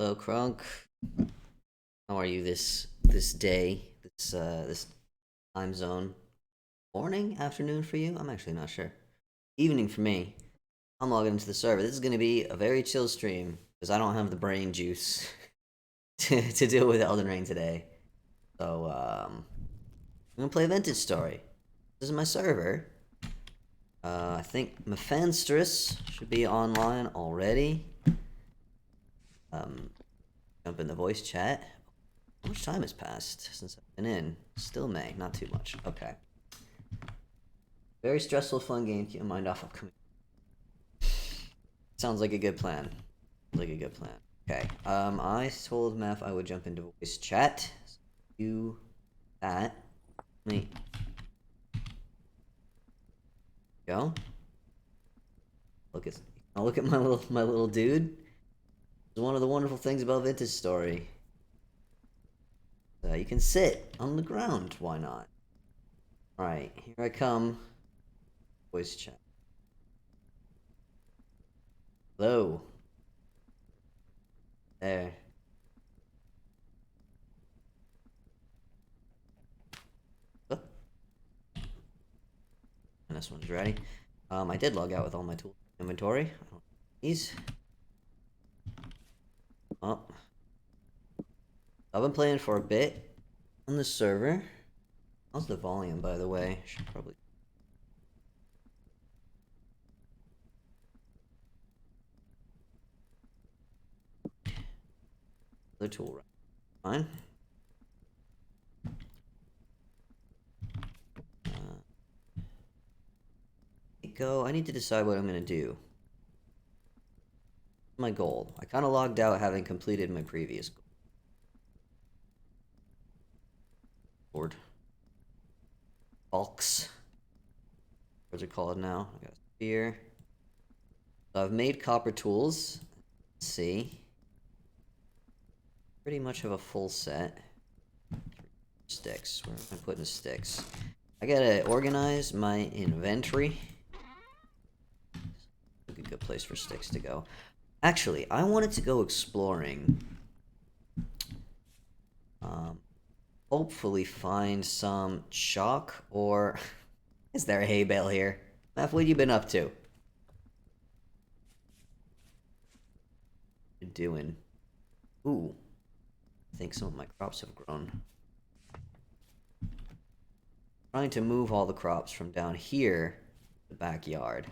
Hello, Crunk. How are you this day? This time zone? Morning, afternoon for you? I'm actually not sure. Evening for me. I'm logging into the server. This is gonna be a very chill stream because I don't have the brain juice to deal with Elden Ring today. So I'm gonna play Vintage Story. This is my server. I think Mephanstress should be online already. Jump in the voice chat. How much time has passed since I've been in? Still May, not too much. Okay. Very stressful, fun game. Keep your mind off upcoming. Sounds like a good plan. Okay. I told Maph I would jump into voice chat. So do that. Let me go. Look at my little dude. It's one of the wonderful things about Vintage Story. You can sit on the ground. Why not? Alright, here I come. Voice chat. Hello. There. Oh. And this one's ready. I did log out with all my tools inventory. I don't need these. Oh. I've been playing for a bit on the server. How's the volume, by the way? Should probably. The tool, right? Fine. Go. I need to decide what I'm gonna do. My goal. I kind of logged out having completed my previous goal. Board. Bulks. What's it called now? I got a spear. So I've made copper tools. Let's see. Pretty much have a full set. Sticks. Where am I putting the sticks? I gotta organize my inventory. A good place for sticks to go. Actually, I wanted to go exploring. Hopefully find some chalk or... Is there a hay bale here? Matt, what have you been up to? What you doing? Ooh. I think some of my crops have grown. Trying to move all the crops from down here to the backyard.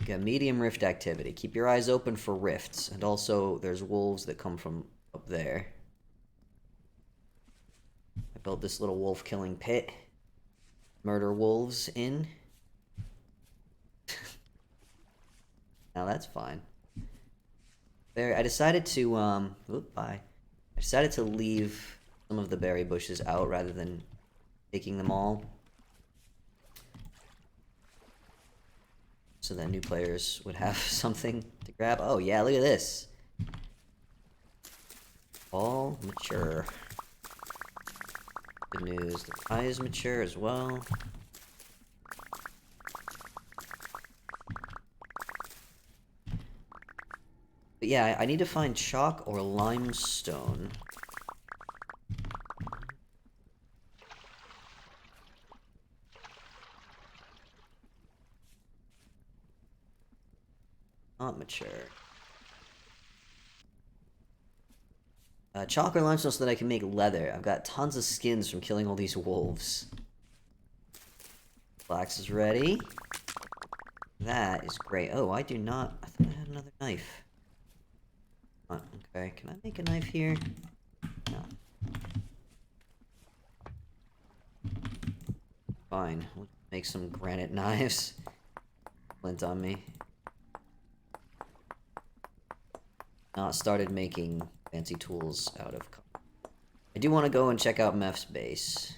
You got medium rift activity. Keep your eyes open for rifts. And also, there's wolves that come from up there. I built this little wolf killing pit. Murder wolves in. Now that's fine. I decided to, I decided to leave some of the berry bushes out rather than taking them all. So that new players would have something to grab. Oh yeah, look at this. All mature. Good news, the pie is mature as well. But yeah, I need to find chalk or limestone. Not mature. Chalk or limestone so that I can make leather. I've got tons of skins from killing all these wolves. Flax is ready. That is great. Oh, I do not... I thought I had another knife. Oh, okay, can I make a knife here? No. Fine. We'll make some granite knives. Flint on me. Not started making fancy tools out of copper. I do want to go and check out Meph's base.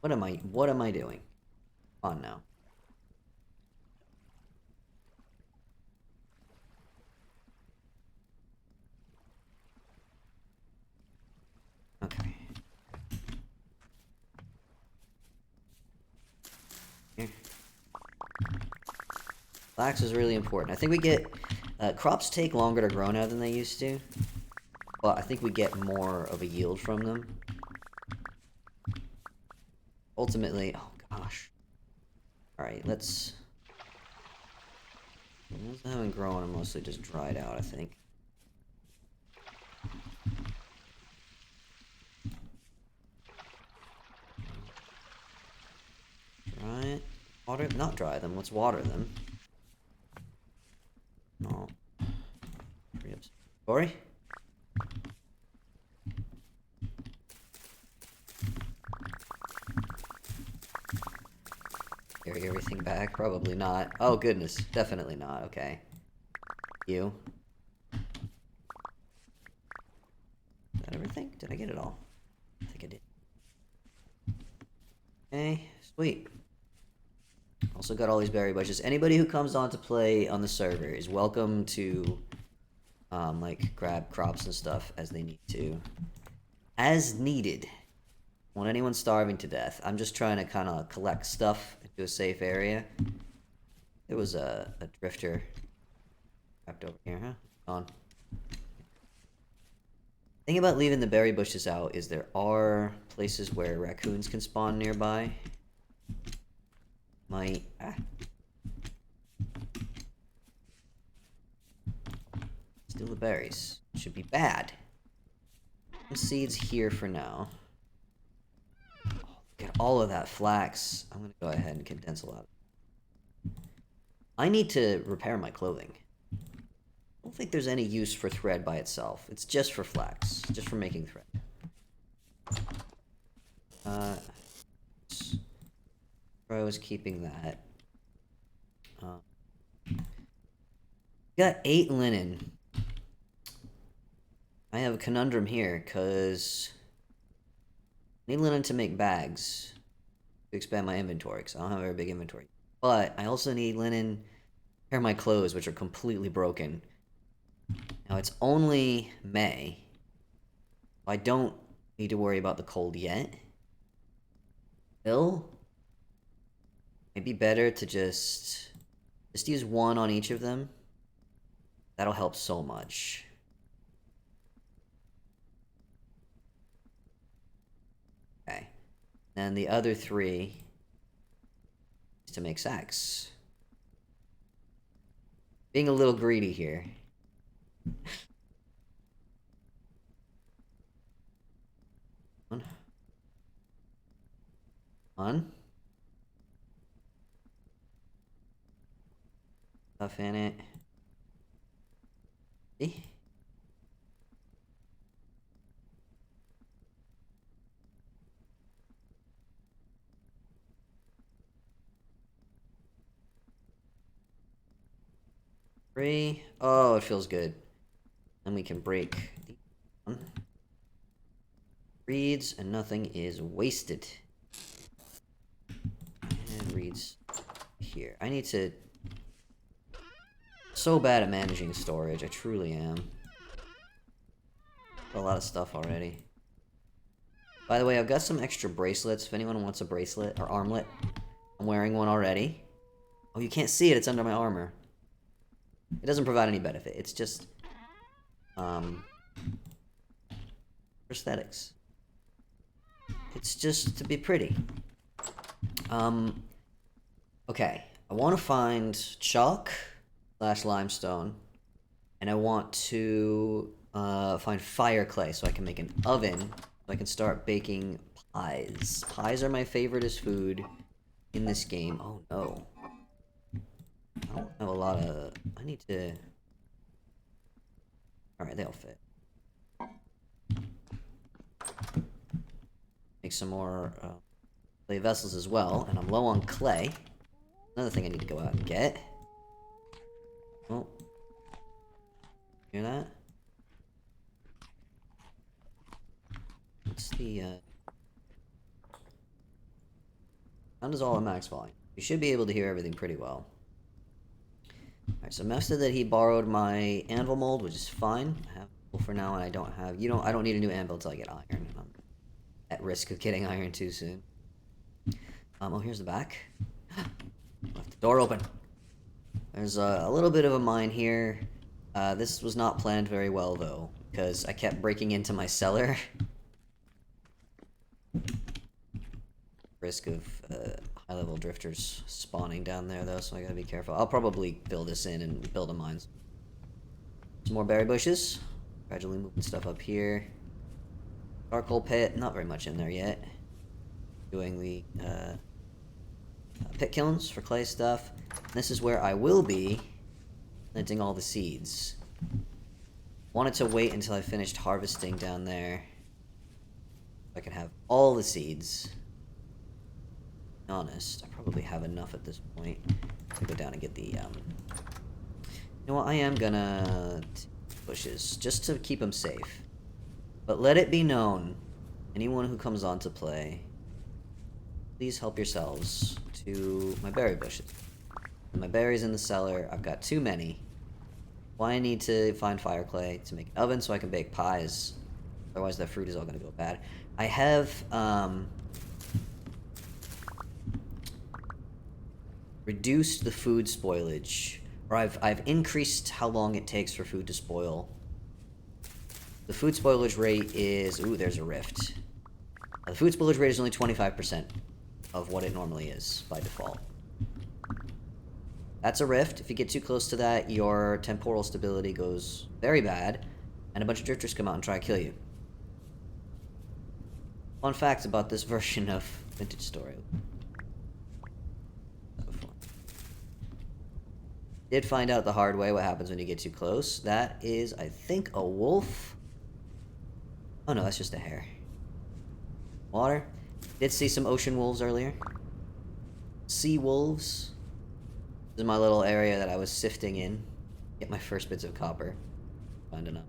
What am I doing? On now. Okay. Here. Flax is really important. I think we get... crops take longer to grow now than they used to. But I think we get more of a yield from them. Ultimately... Oh, gosh. Alright, let's... The ones that haven't grown are mostly just dried out, I think. Dry it. Water... Not dry them, let's water them. No. Free up some inventory. Carry everything back? Probably not. Oh, goodness. Definitely not. Okay. You. Is that everything? Did I get it all? I think I did. Okay. Sweet. Also got all these berry bushes. Anybody who comes on to play on the server is welcome to, like, grab crops and stuff as they need to. As needed. Want anyone starving to death. I'm just trying to kind of collect stuff into a safe area. There was a drifter trapped over here, huh? Gone. Thing about leaving the berry bushes out is there are places where raccoons can spawn nearby. Steal the berries. Should be bad. Some seeds here for now. Get all of that flax. I'm gonna go ahead and condense a lot. I need to repair my clothing. I don't think there's any use for thread by itself. It's just for flax. Just for making thread. I was keeping that. Got 8 linen. I have a conundrum here, because I need linen to make bags to expand my inventory, because I don't have a very big inventory. But I also need linen to repair my clothes, which are completely broken. Now, it's only May. I don't need to worry about the cold yet. Still, it'd be better to just use one on each of them. That'll help so much. Okay. And the other 3 is to make sacks. Being a little greedy here. On. Stuff in it. See? Three. Oh, it feels good. Then we can break the reeds, and nothing is wasted. And reeds here. I need to... So bad at managing storage. I truly am. Got a lot of stuff already. By the way, I've got some extra bracelets. If anyone wants a bracelet or armlet, I'm wearing one already. Oh, you can't see it. It's under my armor. It doesn't provide any benefit. It's just, aesthetics. It's just to be pretty. Okay. I want to find chalk / limestone, and I want to find fire clay so I can make an oven so I can start baking pies. Pies are my favorite as food in this game. Oh no. I don't have a lot of... I need to... Alright, they'll fit. Make some more clay vessels as well, and I'm low on clay. Another thing I need to go out and get. Oh. Hear that? What's the, Sound is all at max volume. You should be able to hear everything pretty well. Alright, so Mef said that he borrowed my anvil mold, which is fine. I have it for now, and I don't have... I don't need a new anvil until I get iron. I'm at risk of getting iron too soon. Oh, here's the back. Door open. There's a little bit of a mine here. This was not planned very well, though, because I kept breaking into my cellar. Risk of high-level drifters spawning down there, though, so I gotta be careful. I'll probably fill this in and build a mine. Some more berry bushes. Gradually moving stuff up here. Charcoal pit, not very much in there yet. Doing the pit kilns for clay stuff. This is where I will be planting all the seeds. Wanted to wait until I finished harvesting down there so I can have all the seeds. To be honest, I probably have enough at this point. I'll go down and get the you know what, I am gonna bushes just to keep them safe. But let it be known, anyone who comes on to play, please help yourselves to my berry bushes. And my berries in the cellar, I've got too many. Why I need to find fire clay to make an oven so I can bake pies. Otherwise that fruit is all going to go bad. I have reduced the food spoilage. Or I've increased how long it takes for food to spoil. The food spoilage rate is... Ooh, there's a rift. The food spoilage rate is only 25% of what it normally is by default. That's a rift. If you get too close to that, your temporal stability goes very bad, and a bunch of drifters come out and try to kill you. Fun facts about this version of Vintage Story. Did find out the hard way what happens when you get too close. That is, I think, a wolf. Oh no, that's just a hare. Water. Did see some ocean wolves earlier. Sea wolves. This is my little area that I was sifting in. Get my first bits of copper. Find enough.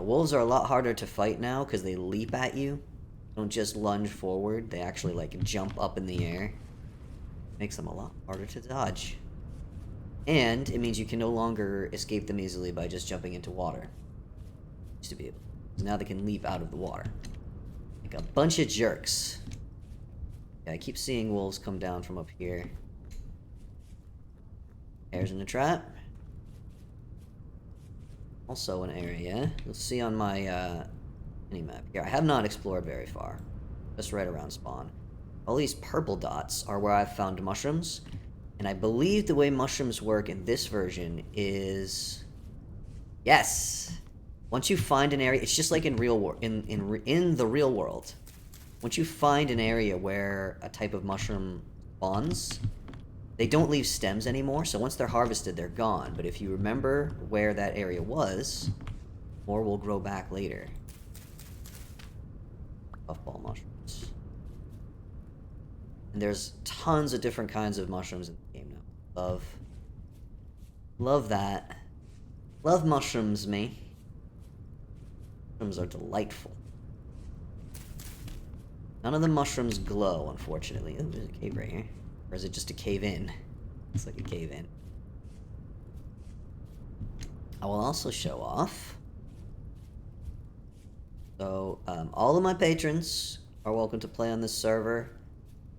Wolves are a lot harder to fight now because they leap at you. Don't just lunge forward. They actually like jump up in the air. Makes them a lot harder to dodge. And it means you can no longer escape them easily by just jumping into water. Used to be able. So now they can leap out of the water. Like a bunch of jerks. Yeah, I keep seeing wolves come down from up here. Hares in the trap. Also an area. You'll see on my mini-map here. I have not explored very far. Just right around spawn. All these purple dots are where I've found mushrooms. And I believe the way mushrooms work in this version is... Yes! Once you find an area, it's just like in in the real world. Once you find an area where a type of mushroom spawns, they don't leave stems anymore, so once they're harvested, they're gone. But if you remember where that area was, more will grow back later. Puffball mushrooms. And there's tons of different kinds of mushrooms in the game now. Love that. Love mushrooms, me. Mushrooms are delightful. None of the mushrooms glow, unfortunately. Ooh, there's a cave right here. Or is it just a cave-in? It's like a cave-in. I will also show off. So, all of my patrons are welcome to play on this server.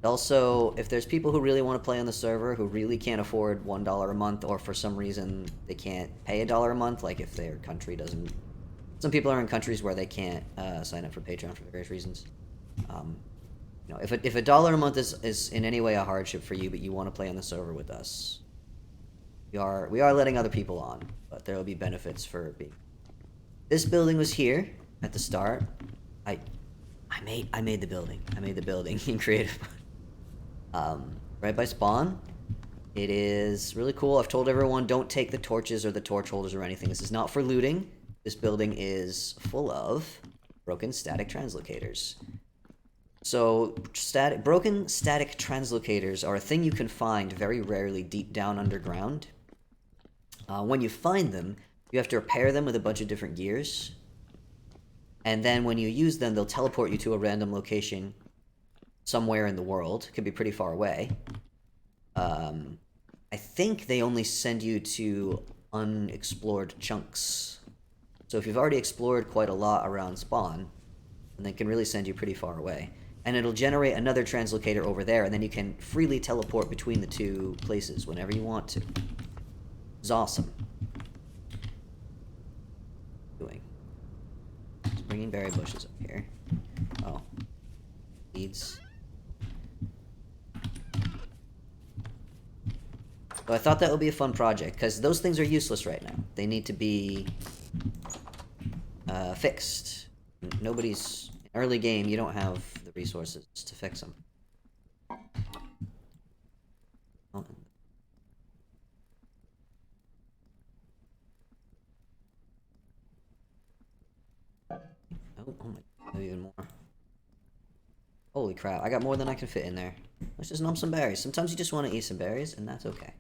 Also, if there's people who really want to play on the server who really can't afford $1 a month, or for some reason they can't pay $1 a month, like if their country doesn't... Some people are in countries where they can't sign up for Patreon for various reasons. You know, if $1 a month is in any way a hardship for you, but you want to play on the server with us, we are letting other people on, but there will be benefits for being... This building was here at the start. I made the building. I made the building in creative. Right by spawn. It is really cool. I've told everyone don't take the torches or the torch holders or anything. This is not for looting. This building is full of broken static translocators. So broken static translocators are a thing you can find very rarely deep down underground. When you find them, you have to repair them with a bunch of different gears. And then when you use them, they'll teleport you to a random location somewhere in the world. Could be pretty far away. I think they only send you to unexplored chunks. So if you've already explored quite a lot around spawn, then they can really send you pretty far away. and it'll generate another translocator over there, and then you can freely teleport between the two places whenever you want to. It's awesome. Doing. Just bringing berry bushes up here. Oh. Seeds. So I thought that would be a fun project, because those things are useless right now. They need to be fixed. Nobody's... Early game, you don't have the resources to fix them. Oh, oh my, even more. Holy crap, I got more than I can fit in there. Let's just numb some berries. Sometimes you just want to eat some berries, and that's okay.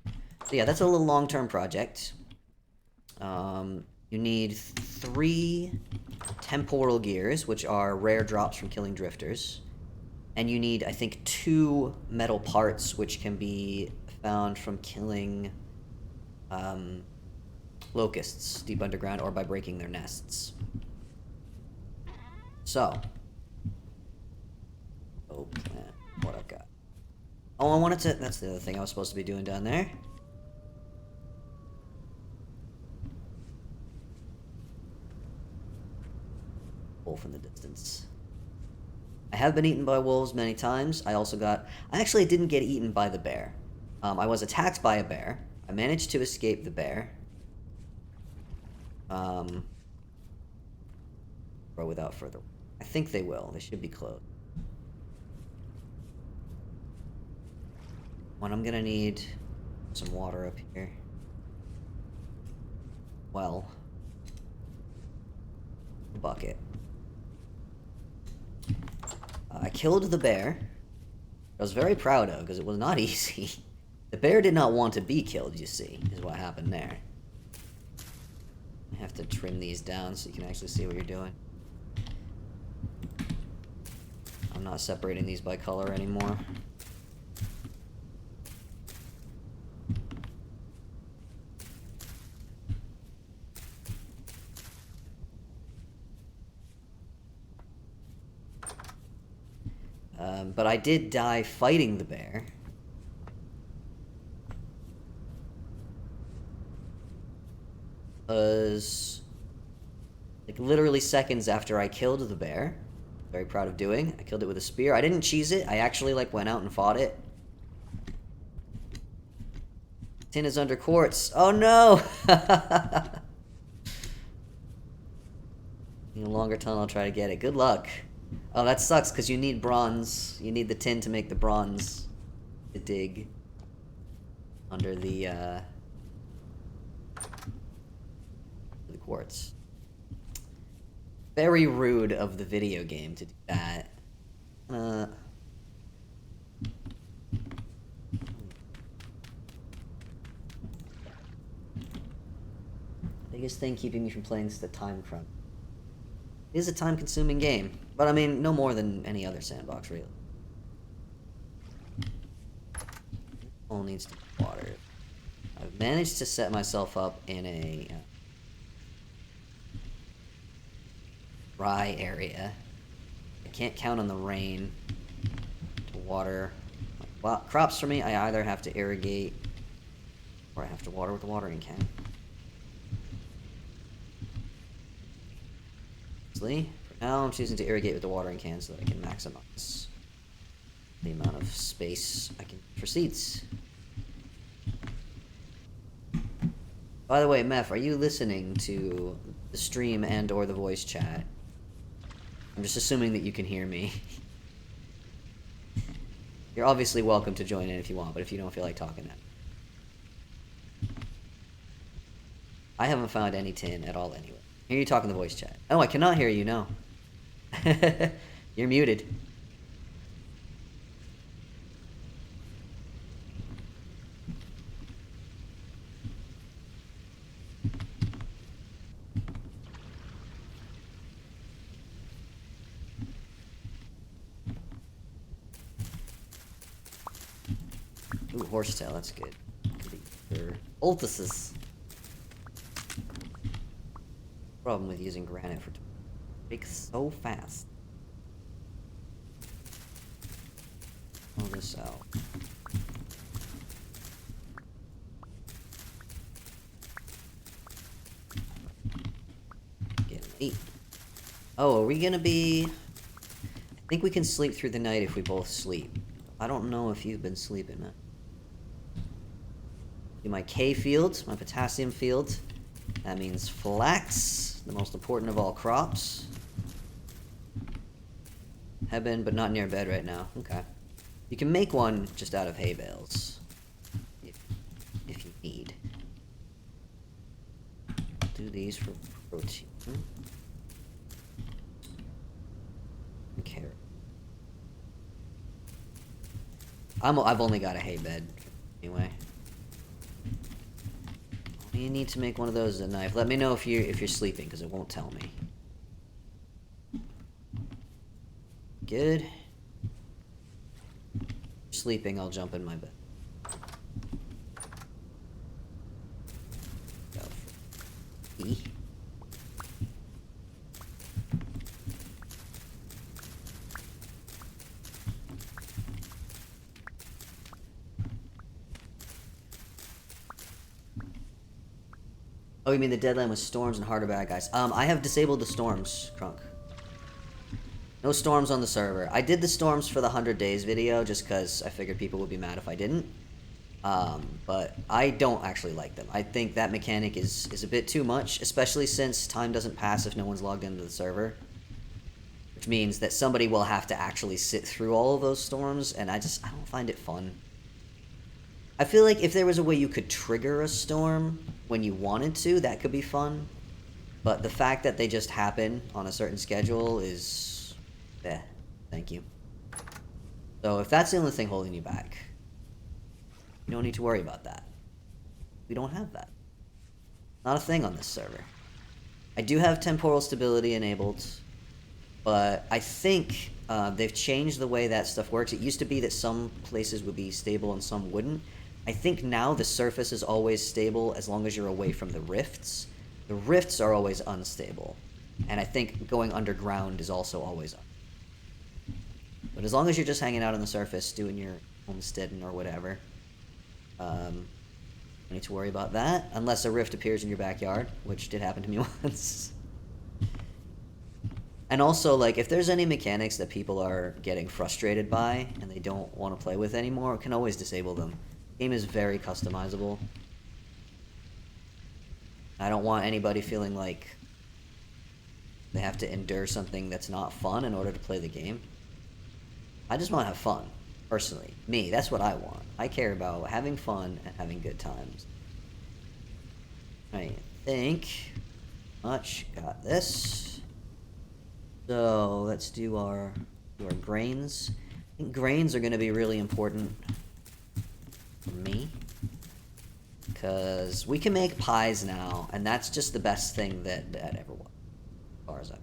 So yeah, that's a little long-term project. You need 3 temporal gears, which are rare drops from killing drifters. And you need, I think, 2 metal parts, which can be found from killing locusts deep underground or by breaking their nests. So. Oh, man, what I've got. Oh, I wanted to... That's the other thing I was supposed to be doing down there. Wolf in the distance. I have been eaten by wolves many times. I actually didn't get eaten by the bear. I was attacked by a bear. I managed to escape the bear. Or without further... I think they will. They should be close. When I'm gonna need some water up here. Well. A bucket. I killed the bear. I was very proud of, because it was not easy. The bear did not want to be killed, you see, is what happened there. I have to trim these down so you can actually see what you're doing. I'm not separating these by color anymore. But I did die fighting the bear. Was like literally seconds after I killed the bear. Very proud of doing. I killed it with a spear. I didn't cheese it. I actually like went out and fought it. Tin is under quartz. Oh no! In a longer tunnel, I'll try to get it. Good luck. Oh, that sucks, because you need bronze. You need the tin to make the bronze to dig under the quartz. Very rude of the video game to do that. Biggest thing keeping me from playing is the time crunch. It is a time-consuming game, but I mean, no more than any other sandbox, really. All needs to be water. I've managed to set myself up in a dry area. I can't count on the rain to water crops for me. I either have to irrigate or I have to water with the watering can. For now, I'm choosing to irrigate with the watering can so that I can maximize the amount of space I can for seeds. By the way, Meph, are you listening to the stream and or the voice chat? I'm just assuming that you can hear me. You're obviously welcome to join in if you want, but if you don't feel like talking now. I haven't found any tin at all anyway. Hear you talk in the voice chat. Oh, I cannot hear you, no. You're muted. Ooh, horsetail, that's good. Ultises. Problem with using granite for breaks so fast. this out. Getting late. Oh, are we gonna be... I think we can sleep through the night if we both sleep. I don't know if you've been sleeping, man. Do my K field, my potassium field. That means flax, the most important of all crops. Have been, but not near bed right now. Okay. You can make one just out of hay bales. If you need. Do these for protein. And carrot. I've only got a hay bed anyway. You need to make one of those as a knife. Let me know if you're sleeping, because it won't tell me. Good. If you're sleeping, I'll jump in my bed. Go for E. Oh, you mean the deadline was storms and harder bad guys? I have disabled the storms, Crunk. No storms on the server. I did the storms for the 100 days video just because I figured people would be mad if I didn't. But I don't actually like them. I think that mechanic is a bit too much, especially since time doesn't pass if no one's logged into the server. Which means that somebody will have to actually sit through all of those storms, and I don't find it fun. I feel like if there was a way you could trigger a storm when you wanted to, that could be fun. But the fact that they just happen on a certain schedule is... eh, thank you. So if that's the only thing holding you back, you don't need to worry about that. We don't have that. Not a thing on this server. I do have temporal stability enabled, but I think they've changed the way that stuff works. It used to be that some places would be stable and some wouldn't. I think now the surface is always stable as long as you're away from the rifts. The rifts are always unstable. And I think going underground is also always up. But as long as you're just hanging out on the surface, doing your homesteading or whatever, don't need to worry about that. Unless a rift appears in your backyard, which did happen to me once. And also, like, if there's any mechanics that people are getting frustrated by and they don't want to play with anymore, can always disable them. The game is very customizable. I don't want anybody feeling like they have to endure something that's not fun in order to play the game. I just want to have fun, personally. Me, that's what I want. I care about having fun and having good times. I think much got this. So let's do our grains. I think grains are going to be really important for me, because we can make pies now, and that's just the best thing that ever was, as far as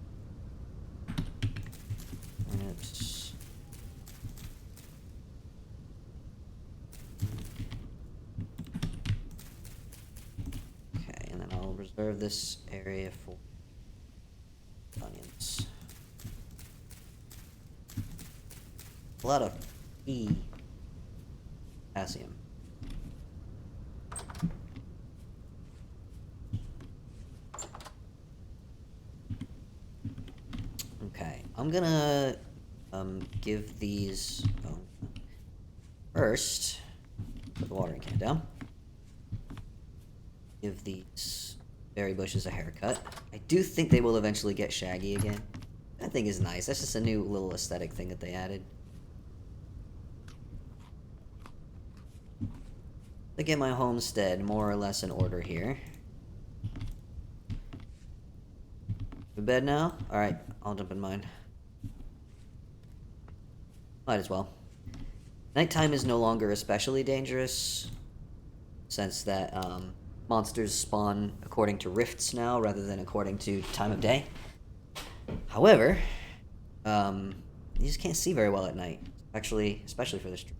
oops. Okay, and then I'll reserve this area for onions. A lot of potassium. Okay, I'm gonna give these first. Put the watering can down. Give these berry bushes a haircut. I do think they will eventually get shaggy again. That thing is nice. That's just a new little aesthetic thing that they added. To get my homestead more or less in order here. To bed now? Alright, I'll jump in mine. Might as well. Nighttime is no longer especially dangerous, since that monsters spawn according to rifts now rather than according to time of day. However, you just can't see very well at night, actually, especially for this stream.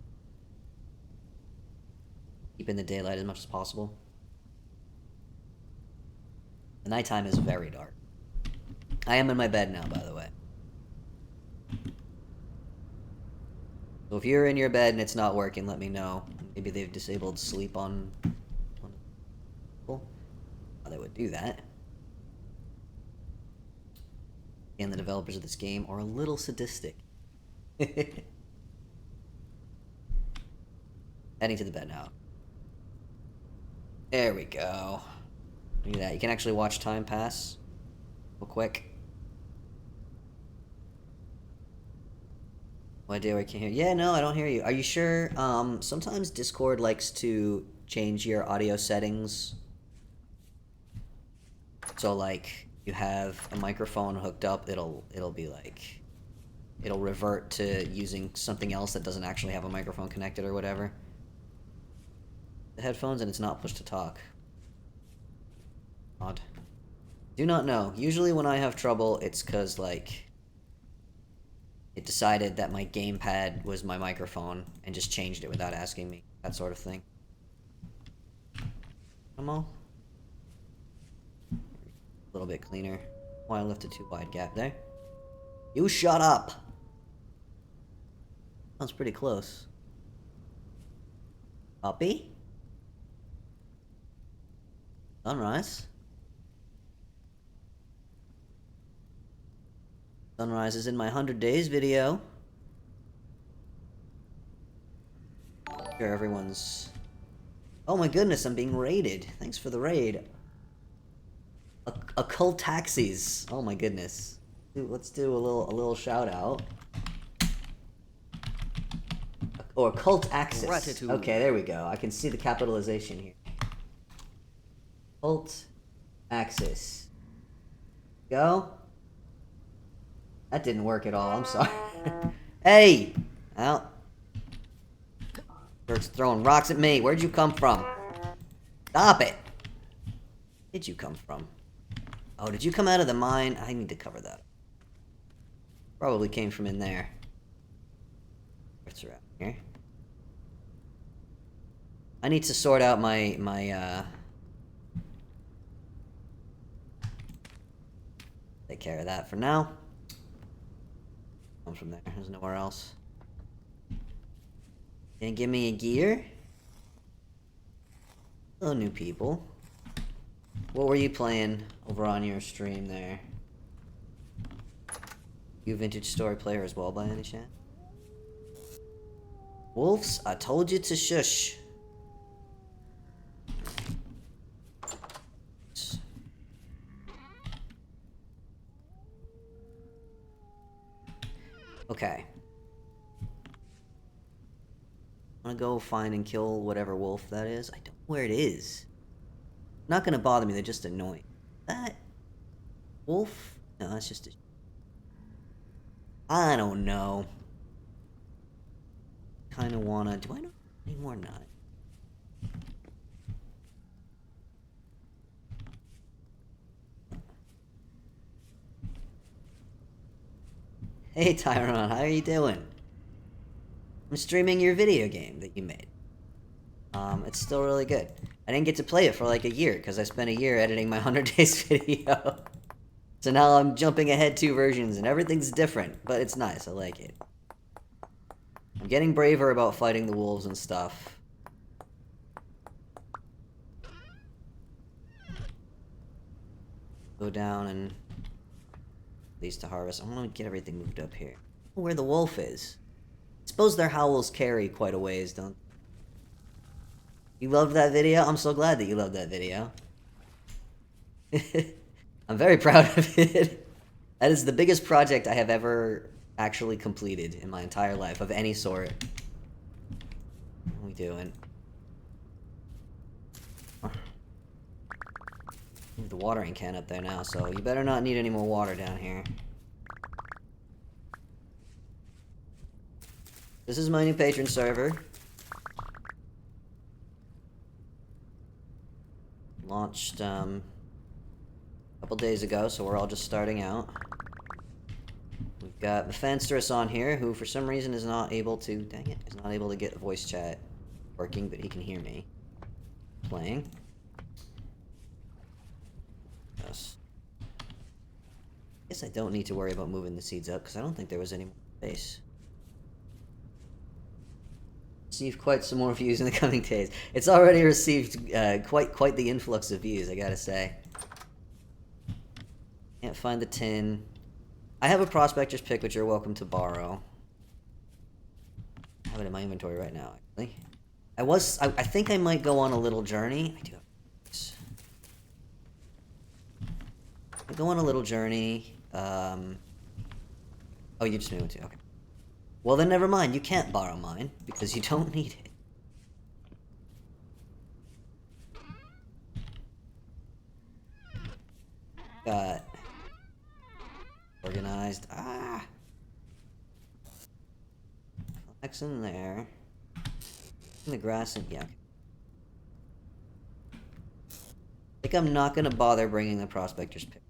Keep in the daylight as much as possible. The nighttime is very dark. I am in my bed now, by the way. So if you're in your bed and it's not working, let me know. Maybe they've disabled sleep on people. How they would do that. And the developers of this game are a little sadistic. Heading to the bed now. There we go. Look at that. You can actually watch time pass real quick. Why do I can't hear you? Yeah, no, I don't hear you. Are you sure? Sometimes Discord likes to change your audio settings. So like you have a microphone hooked up, it'll be like it'll revert to using something else that doesn't actually have a microphone connected or whatever. The headphones and it's not push to talk. Odd. Do not know. Usually when I have trouble, it's because like it decided that my gamepad was my microphone and just changed it without asking me. That sort of thing. Come on. A little bit cleaner. Why I left a too wide gap there. You shut up! Sounds pretty close. Puppy? Sunrise? Sunrise is in my 100 days video. Sure, everyone's... Oh my goodness, I'm being raided. Thanks for the raid. Occult taxis. Oh my goodness. Let's do a little shout out. Or cult axis. Gratitude. Okay, there we go. I can see the capitalization here. Cult axis. Go. That didn't work at all. I'm sorry. Hey! Well. Bert's throwing rocks at me. Where'd you come from? Stop it! Where did you come from? Oh, did you come out of the mine? I need to cover that. Probably came from in there. What's around here? I need to sort out my take care of that for now. Come from there. There's nowhere else. Can you give me a gear? Hello, new people. What were you playing over on your stream there? You a Vintage Story player as well, by any chance? Wolves, I told you to shush. Okay. I'm gonna go find and kill whatever wolf that is. I don't know where it is. Not gonna bother me, they're just annoying. That wolf? No, that's just a... I don't know. Kinda wanna... Do I know any more or not? Hey Tyron, how are you doing? I'm streaming your video game that you made. It's still really good. I didn't get to play it for like a year because I spent a year editing my 100 days video. So now I'm jumping ahead 2 versions and everything's different, but it's nice. I like it. I'm getting braver about fighting the wolves and stuff. Go down and leads to harvest. I'm gonna get everything moved up here. Where the wolf is. I suppose their howls carry quite a ways, don't they? You loved that video? I'm so glad that you loved that video. I'm very proud of it. That is the biggest project I have ever actually completed in my entire life of any sort. What are we doing? Leave the watering can up there now, so you better not need any more water down here. This is my new Patron server. Launched a couple days ago, so we're all just starting out. We've got Mephanstress on here, who for some reason is not able to, dang it, is not able to get voice chat working, but he can hear me playing. Yes. Guess I don't need to worry about moving the seeds up, because I don't think there was any more space. Receive quite some more views in the coming days. It's already received quite the influx of views, I gotta say. Can't find the tin. I have a prospector's pick, which you're welcome to borrow. I have it in my inventory right now, actually. I think I might go on a little journey. I do have this. I go on a little journey. Oh, you just knew it too. Okay. Well, then never mind. You can't borrow mine because you don't need it. Got organized. Ah, flex in there. In the grass and yeah. I think I'm not gonna bother bringing the prospector's pick.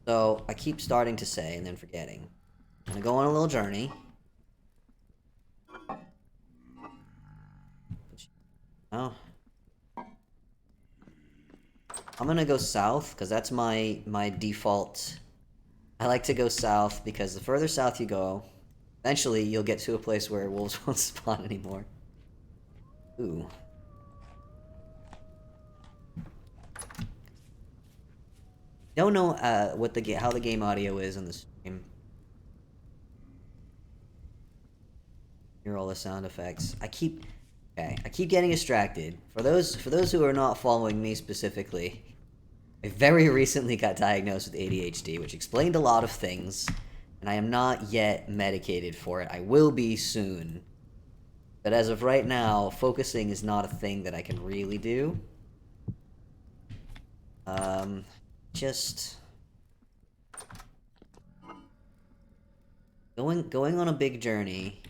So I keep starting to say and then forgetting. I'm gonna go on a little journey. Oh. I'm gonna go south, because that's my default. I like to go south, because the further south you go, eventually you'll get to a place where wolves won't spawn anymore. Ooh. Don't know what how the game audio is on the stream. Hear all the sound effects. I keep getting distracted. For those who are not following me specifically, I very recently got diagnosed with ADHD, which explained a lot of things, and I am not yet medicated for it. I will be soon. But as of right now, focusing is not a thing that I can really do. Just going on a big journey.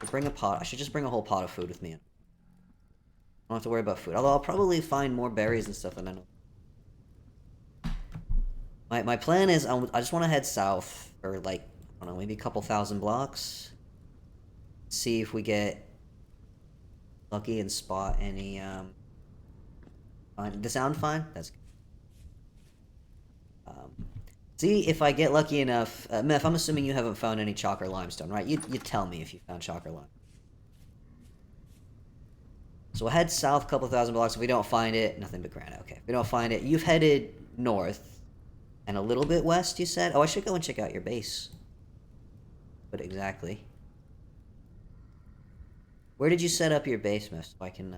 Bring a pot. I should just bring a whole pot of food with me. I don't have to worry about food. Although I'll probably find more berries and stuff than I know. My plan is I just want to head south for like, I don't know, maybe a couple thousand blocks. See if we get lucky and spot any the sound fine? That's good. See if I get lucky enough. Meth, I'm assuming you haven't found any chalk or limestone, right? You tell me if you found chalk or lime. So we'll head south a couple thousand blocks. If we don't find it, nothing but granite. Okay. If we don't find it, you've headed north and a little bit west, you said? Oh, I should go and check out your base. But exactly. Where did you set up your base, Meth? So I can,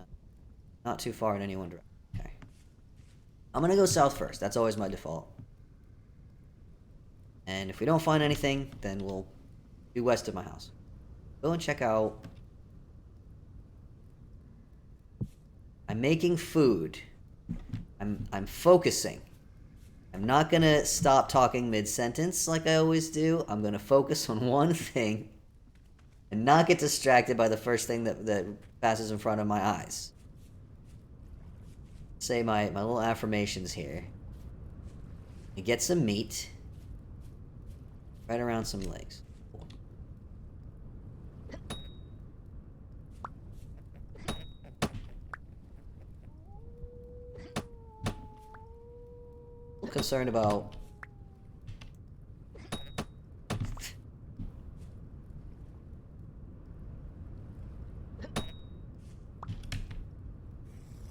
not too far in any one direction. Okay. I'm gonna go south first. That's always my default. And if we don't find anything, then we'll do west of my house. Go and check out. I'm making food. I'm focusing. I'm not gonna stop talking mid-sentence like I always do. I'm gonna focus on one thing and not get distracted by the first thing that passes in front of my eyes. Say my little affirmations here. You get some meat. Right around some legs. I'm concerned about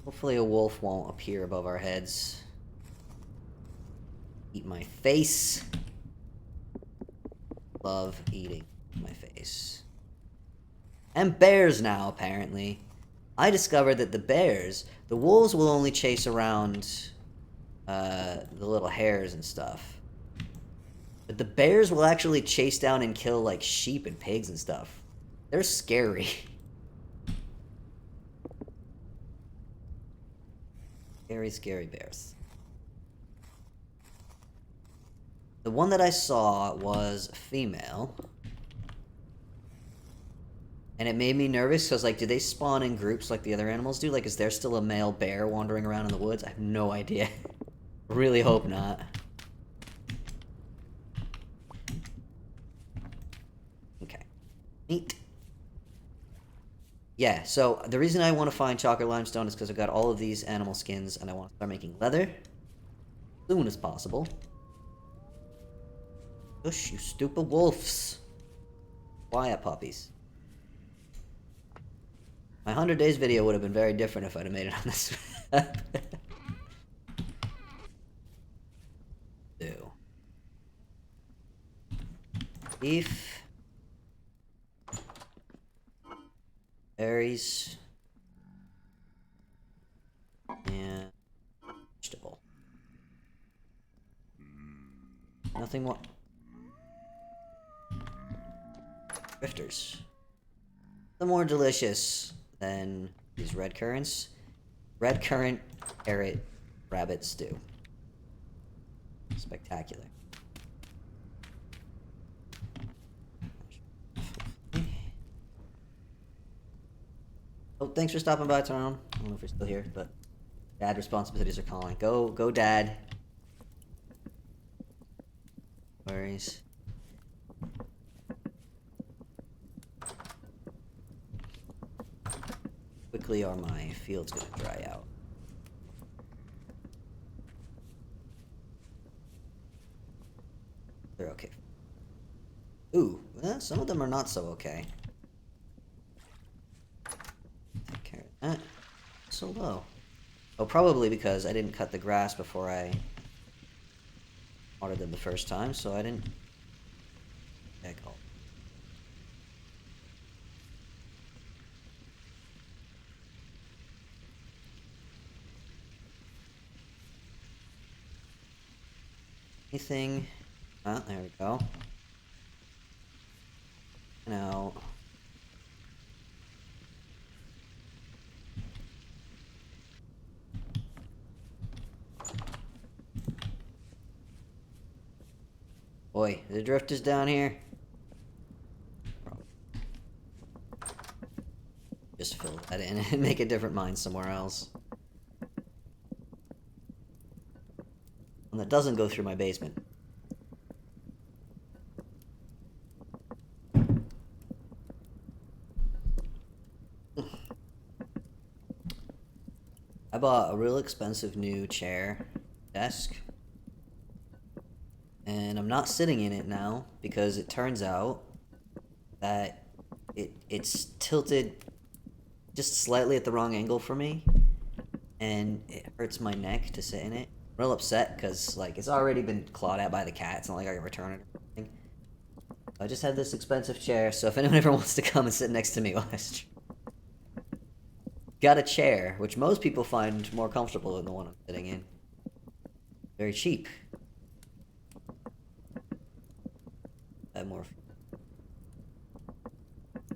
hopefully a wolf won't appear above our heads. Eat my face. Love eating my face. And bears now, apparently. I discovered that the wolves will only chase around the little hares and stuff. But the bears will actually chase down and kill like sheep and pigs and stuff. They're scary. Scary, scary bears. The one that I saw was female. And it made me nervous because, like, do they spawn in groups like the other animals do? Like, is there still a male bear wandering around in the woods? I have no idea. Really hope not. Okay. Neat. Yeah, so the reason I want to find chalk or limestone is because I've got all of these animal skins and I want to start making leather as soon as possible. Shush, you stupid wolves. Quiet, puppies. My 100 days video would have been very different if I'd have made it on this map. Ew. Beef. Berries. And vegetable. Nothing more. Drifters. The more delicious than these red currants. Red currant, carrot, rabbit stew. Spectacular. Oh, thanks for stopping by, Tyrone. I don't know if you're still here, but dad responsibilities are calling. Go, dad. Worries. Quickly, or my field's gonna dry out. They're okay. Ooh, well, some of them are not so okay. Take care of that. So low. Oh, probably because I didn't cut the grass before I watered them the first time, so I didn't. Heck, oh. Anything? Ah, there we go. Now. Boy, the drift is down here. Just fill that in and make a different mine somewhere else. One that doesn't go through my basement. I bought a real expensive new chair, desk, and I'm not sitting in it now because it turns out that it's tilted just slightly at the wrong angle for me, and it hurts my neck to sit in it. I'm real upset because like it's already been clawed at by the cat. It's not like I can return it or anything. I just had this expensive chair, so if anyone ever wants to come and sit next to me while I stream. Got a chair, which most people find more comfortable than the one I'm sitting in. Very cheap.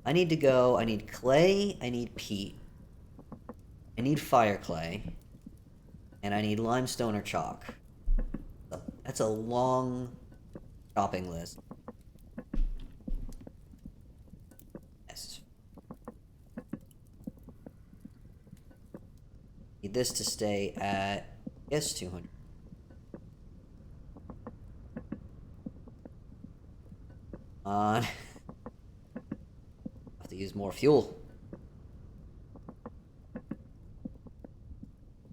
I need to go. I need clay. I need peat. I need fire clay. And I need limestone or chalk. That's a long shopping list. Yes. Need this to stay at, yes, 200. On. Have to use more fuel.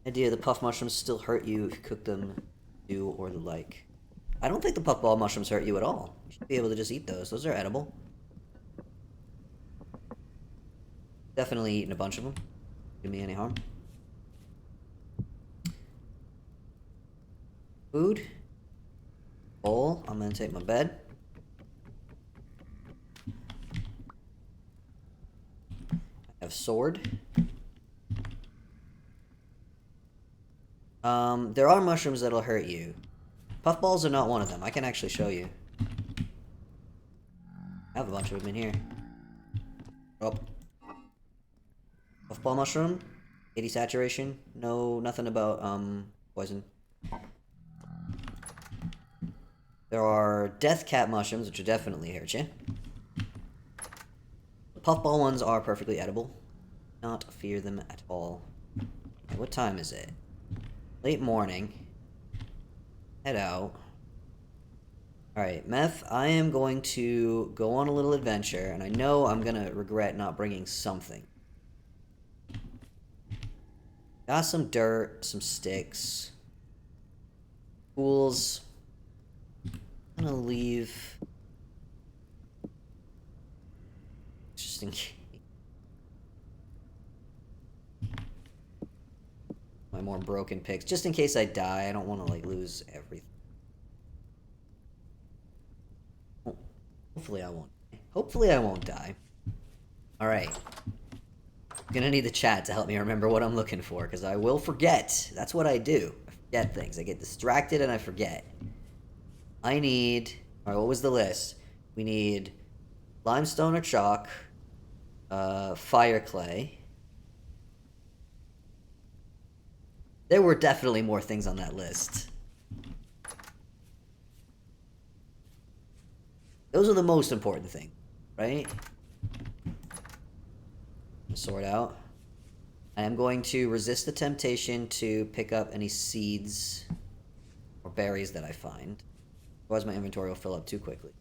Idea the puff mushrooms still hurt you if you cook them, stew, or the like. I don't think the puffball mushrooms hurt you at all. You should be able to just eat those. Those are edible. Definitely eating a bunch of them. Do me any harm. Food. Bowl. I'm gonna take my bed. I have sword. There are mushrooms that'll hurt you. Puffballs are not one of them. I can actually show you. I have a bunch of them in here. Oh. Puffball mushroom. 80 saturation. No, nothing about, poison. There are death cat mushrooms, which will definitely hurt you. The puffball ones are perfectly edible. Not fear them at all. Okay, what time is it? Late morning. Head out. Alright, Meth, I am going to go on a little adventure, and I know I'm gonna regret not bringing something. Got some dirt, some sticks. Tools. gonna leave just in case. My more broken picks, just in case I die. I don't want to like lose everything. Hopefully I won't. Hopefully I won't die. All right. I'm gonna need the chat to help me remember what I'm looking for, because I will forget. That's what I do. I forget things. I get distracted and I forget. I need... Alright, what was the list? We need limestone or chalk, fire clay. There were definitely more things on that list. Those are the most important things, right? Sort out. I am going to resist the temptation to pick up any seeds or berries that I find. Otherwise my inventory will fill up too quickly.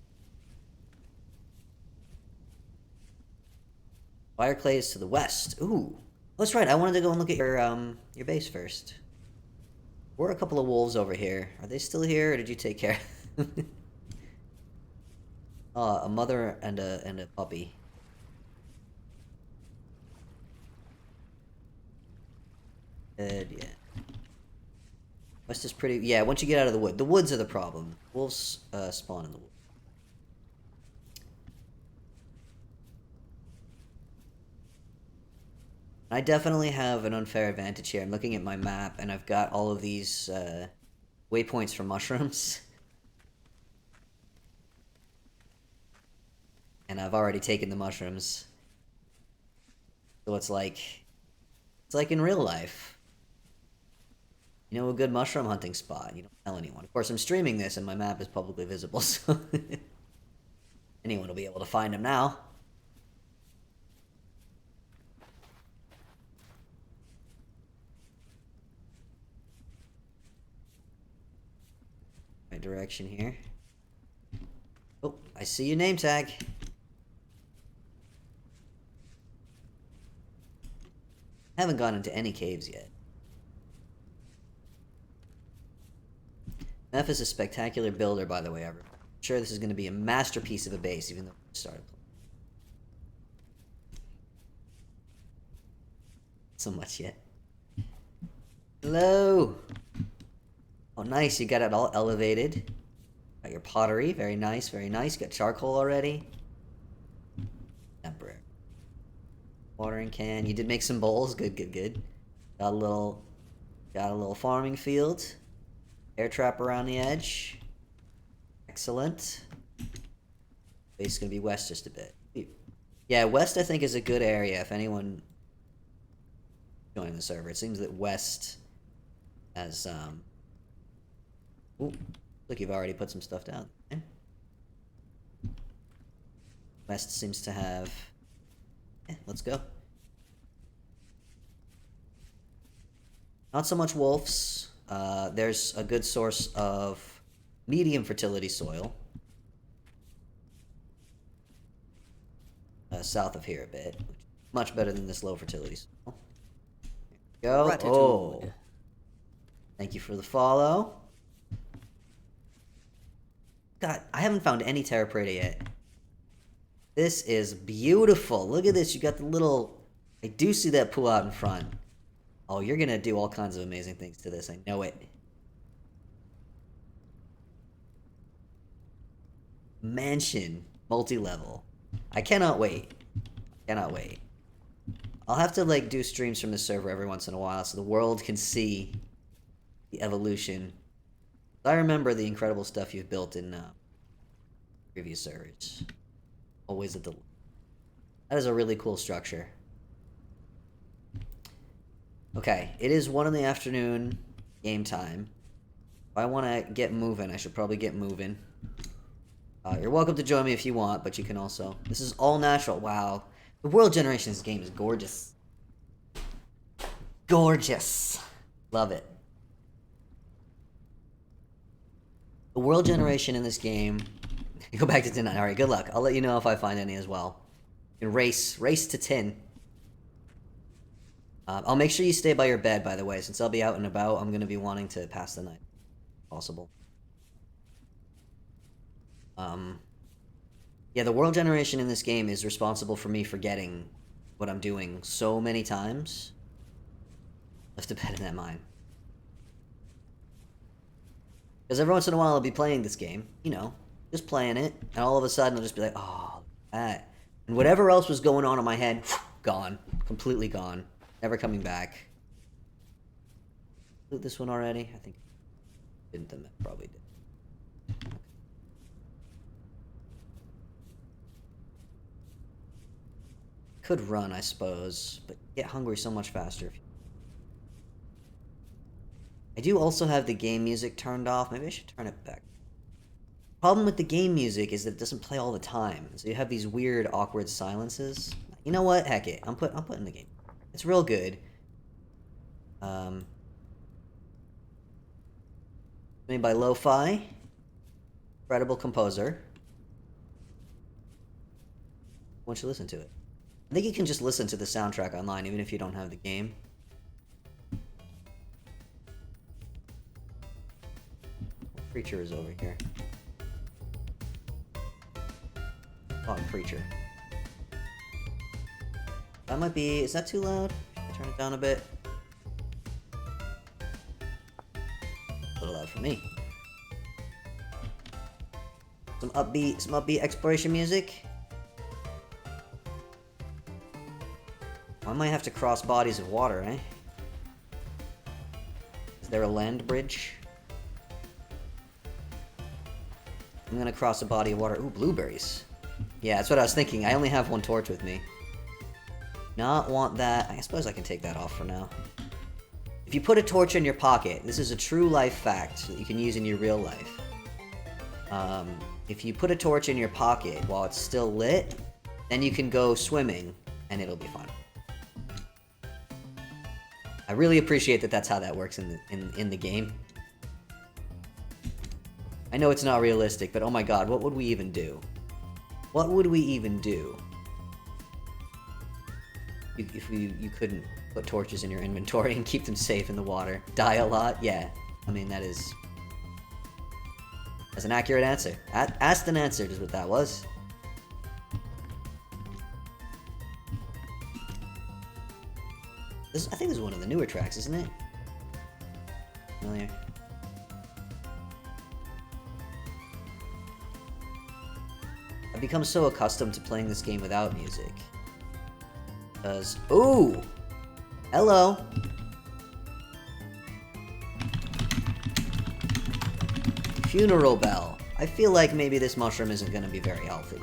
Fire clay is to the west. Ooh. That's right, I wanted to go and look at your base first. There were a couple of wolves over here. Are they still here, or did you take care of them? A mother and a puppy. Yeah. West is pretty... Yeah, once you get out of the wood. The woods are the problem. Wolves spawn in the woods. I definitely have an unfair advantage here. I'm looking at my map, and I've got all of these waypoints for mushrooms. And I've already taken the mushrooms. So it's like in real life. You know, a good mushroom hunting spot. You don't tell anyone. Of course, I'm streaming this, and my map is publicly visible, so anyone will be able to find them now. Right direction here. Oh, I see your name tag. Haven't gone into any caves yet. Meph is a spectacular builder, by the way. I'm sure this is going to be a masterpiece of a base, even though we started. So much yet. Hello! Oh, nice. You got it all elevated. Got your pottery. Very nice, very nice. Got charcoal already. Temporary. Watering can. You did make some bowls. Good, good, good. Got a little farming field. Air trap around the edge. Excellent. Base is gonna be west just a bit. Yeah, west I think is a good area if anyone joining the server. It seems that west has ooh, look, you've already put some stuff down. Okay. West seems to have... Yeah, let's go. Not so much wolves. There's a good source of medium fertility soil. South of here a bit. Much better than this low fertility soil. There we go. Gratitude. Oh. Thank you for the follow. God, I haven't found any Terra Preta yet. This is beautiful. Look at this. You got the little... I do see that pool out in front. Oh, you're gonna do all kinds of amazing things to this. I know it. Mansion. Multi-level. I cannot wait. Cannot wait. I'll have to, like, do streams from the server every once in a while so the world can see the evolution. I remember the incredible stuff you've built in previous servers. Always at the... That is a really cool structure. Okay, it is 1 in the afternoon, game time. If I want to get moving, I should probably get moving. You're welcome to join me if you want, but you can also... This is all natural. Wow. The world generation of this game is gorgeous. Gorgeous. Love it. The world generation in this game... Go back to 10. Alright, good luck. I'll let you know if I find any as well. You can race to 10. I'll make sure you stay by your bed, by the way, since I'll be out and about. I'm going to be wanting to pass the night, if possible. Yeah, the world generation in this game is responsible for me forgetting what I'm doing so many times. Let's depend on that mine. Because every once in a while I'll be playing this game, you know, just playing it, and all of a sudden I'll just be like, oh, that. And whatever else was going on in my head, gone. Completely gone. Never coming back. Loot this one already? I think I didn't. Probably did. Could run, I suppose, but get hungry so much faster. I do also have the game music turned off. Maybe I should turn it back. Problem with the game music is that it doesn't play all the time, so you have these weird, awkward silences. You know what? Heck it. I'm putting the game. It's real good. Made by Lo-Fi. Incredible composer. Why don't you listen to it? I think you can just listen to the soundtrack online, even if you don't have the game. What creature is over here? Oh, creature. That might be... Is that too loud? Turn it down a bit. A little loud for me. Some upbeat exploration music. I might have to cross bodies of water, eh? Is there a land bridge? I'm gonna cross a body of water. Ooh, blueberries. Yeah, that's what I was thinking. I only have one torch with me. Not want that. I suppose I can take that off for now. If you put a torch in your pocket, this is a true life fact that you can use in your real life. If you put a torch in your pocket while it's still lit, then you can go swimming and it'll be fine. I really appreciate that that's how that works in the game. I know it's not realistic, but oh my god, what would we even do? What would we even do if you couldn't put torches in your inventory and keep them safe in the water? Die a lot? Yeah. I mean, that's an accurate answer. Asked and answered is what that was. I think this is one of the newer tracks, isn't it? Familiar. I've become so accustomed to playing this game without music. Because... Ooh! Hello! Funeral bell. I feel like maybe this mushroom isn't going to be very healthy.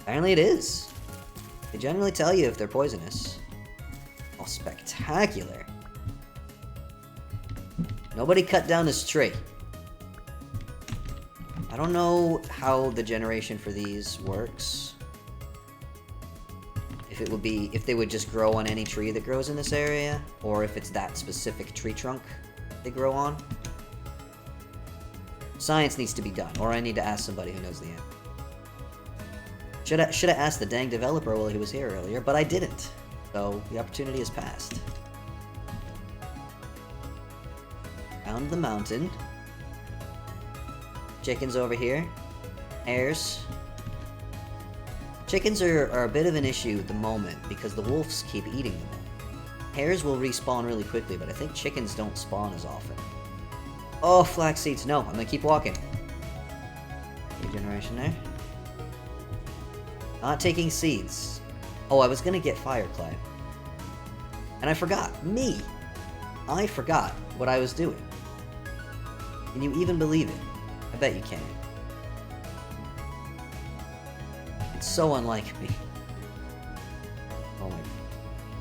Apparently it is. They generally tell you if they're poisonous. Oh, spectacular. Nobody cut down this tree. I don't know how the generation for these works. If they would just grow on any tree that grows in this area, or if it's that specific tree trunk they grow on. Science needs to be done, or I need to ask somebody who knows the answer. Should have asked the dang developer while he was here earlier, but I didn't. So the opportunity has passed. Found the mountain. Chickens over here. Hares. Chickens are a bit of an issue at the moment because the wolves keep eating them. Hares will respawn really quickly, but I think chickens don't spawn as often. Oh, flax seeds. No, I'm gonna keep walking. Regeneration there. Not taking seeds. Oh, I was gonna get fire clay. And I forgot. Me! I forgot what I was doing. Can you even believe it? I bet you can. It's so unlike me. Oh my god.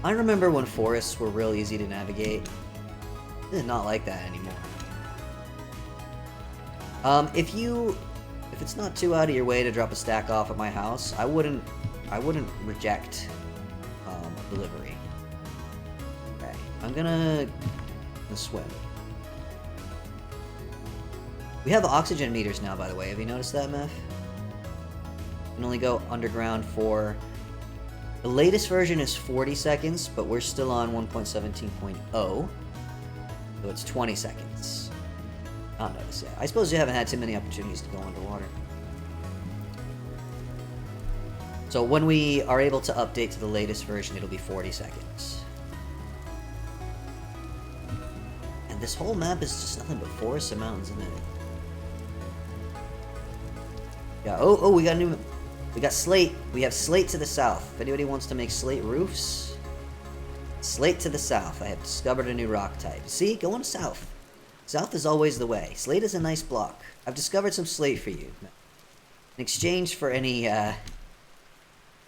I remember when forests were real easy to navigate. It is not like that anymore. If it's not too out of your way to drop a stack off at my house, I wouldn't reject delivery. Okay, I'm gonna swim. We have oxygen meters now, by the way. Have you noticed that, Meph? You can only go underground for... The latest version is 40 seconds, but we're still on 1.17.0. So it's 20 seconds. Not noticed yet. I suppose you haven't had too many opportunities to go underwater. So when we are able to update to the latest version, it'll be 40 seconds. And this whole map is just nothing but forests and mountains, isn't it? Yeah, oh, we got we got slate. We have slate to the south. If anybody wants to make slate roofs, slate to the south. I have discovered a new rock type. See, going south. South is always the way. Slate is a nice block. I've discovered some slate for you. In exchange for any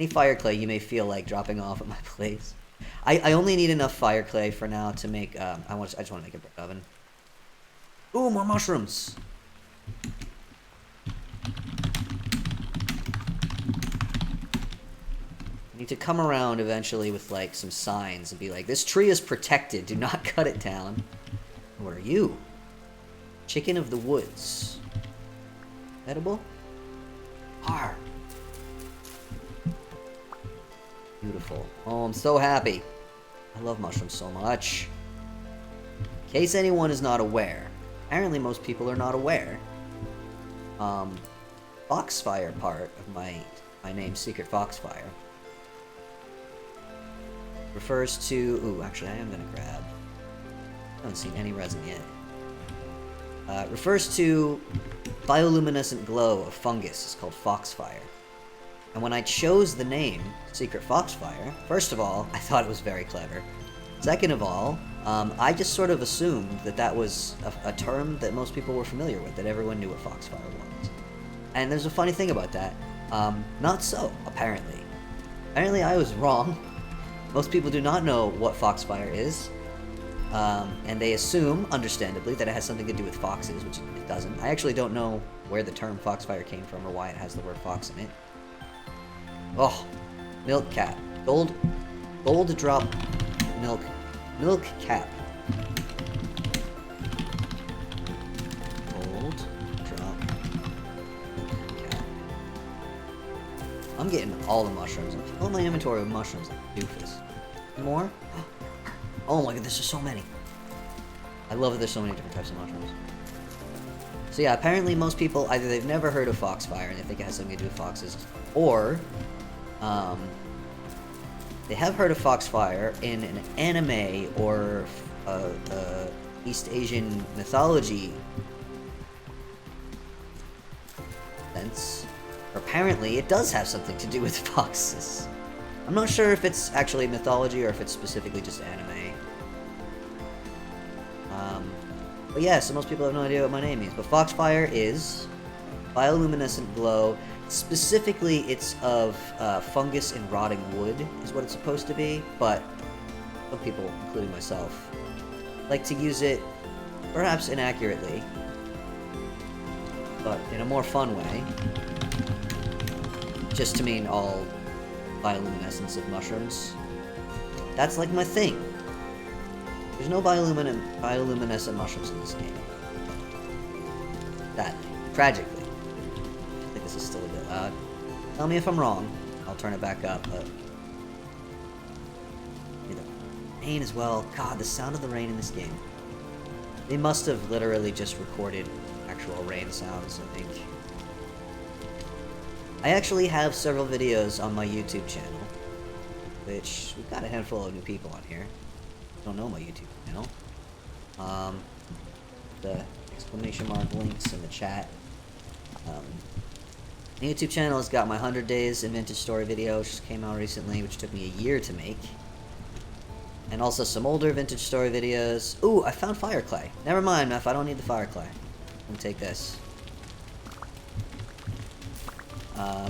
fire clay you may feel like dropping off at my place. I only need enough fire clay for now to make, I just want to make a brick oven. Ooh, more mushrooms! I need to come around eventually with, like, some signs and be like, this tree is protected, do not cut it down. What are you? Chicken of the woods. Edible? Har. Beautiful. Oh, I'm so happy. I love mushrooms so much. In case anyone is not aware, apparently most people are not aware. Foxfire part of my name, Secret Foxfire, refers to... Ooh, actually, I am gonna grab... I haven't seen any resin yet. Refers to bioluminescent glow of fungus. It's called Foxfire. And when I chose the name Secret Foxfire, first of all, I thought it was very clever. Second of all, I just sort of assumed that that was a term that most people were familiar with, that everyone knew what Foxfire was. And there's a funny thing about that. Not so, apparently. Apparently I was wrong. Most people do not know what Foxfire is. And they assume, understandably, that it has something to do with foxes, which it doesn't. I actually don't know where the term Foxfire came from or why it has the word fox in it. Oh, milk cap. Gold drop milk cap. Gold drop milk cap. I'm getting all the mushrooms. I'm filling my inventory with mushrooms like a doofus. More? Oh my god, there's just so many. I love that there's so many different types of mushrooms. So yeah, apparently most people, either they've never heard of Foxfire and they think it has something to do with foxes, or they have heard of Foxfire in an anime or East Asian mythology sense. Or apparently it does have something to do with foxes. I'm not sure if it's actually mythology or if it's specifically just anime. But yeah, so most people have no idea what my name means. But Foxfire is bioluminescent glow. Specifically, it's of fungus and rotting wood is what it's supposed to be. But some people, including myself, like to use it perhaps inaccurately, but in a more fun way, just to mean all bioluminescence of mushrooms. That's like my thing. There's no bioluminescent mushrooms in this game. Sadly. Tragically. I think this is still a bit loud. Tell me if I'm wrong. I'll turn it back up, but... rain as well. God, the sound of the rain in this game. They must have literally just recorded actual rain sounds, I think. I actually have several videos on my YouTube channel, which we've got a handful of new people on here. Don't know my YouTube channel. The exclamation mark links in the chat. The YouTube channel has got my 100 Days in Vintage Story video, which just came out recently, which took me a year to make. And also some older Vintage Story videos. Ooh, I found fire clay. Never mind, Meph, I don't need the fire clay. I'm gonna take this.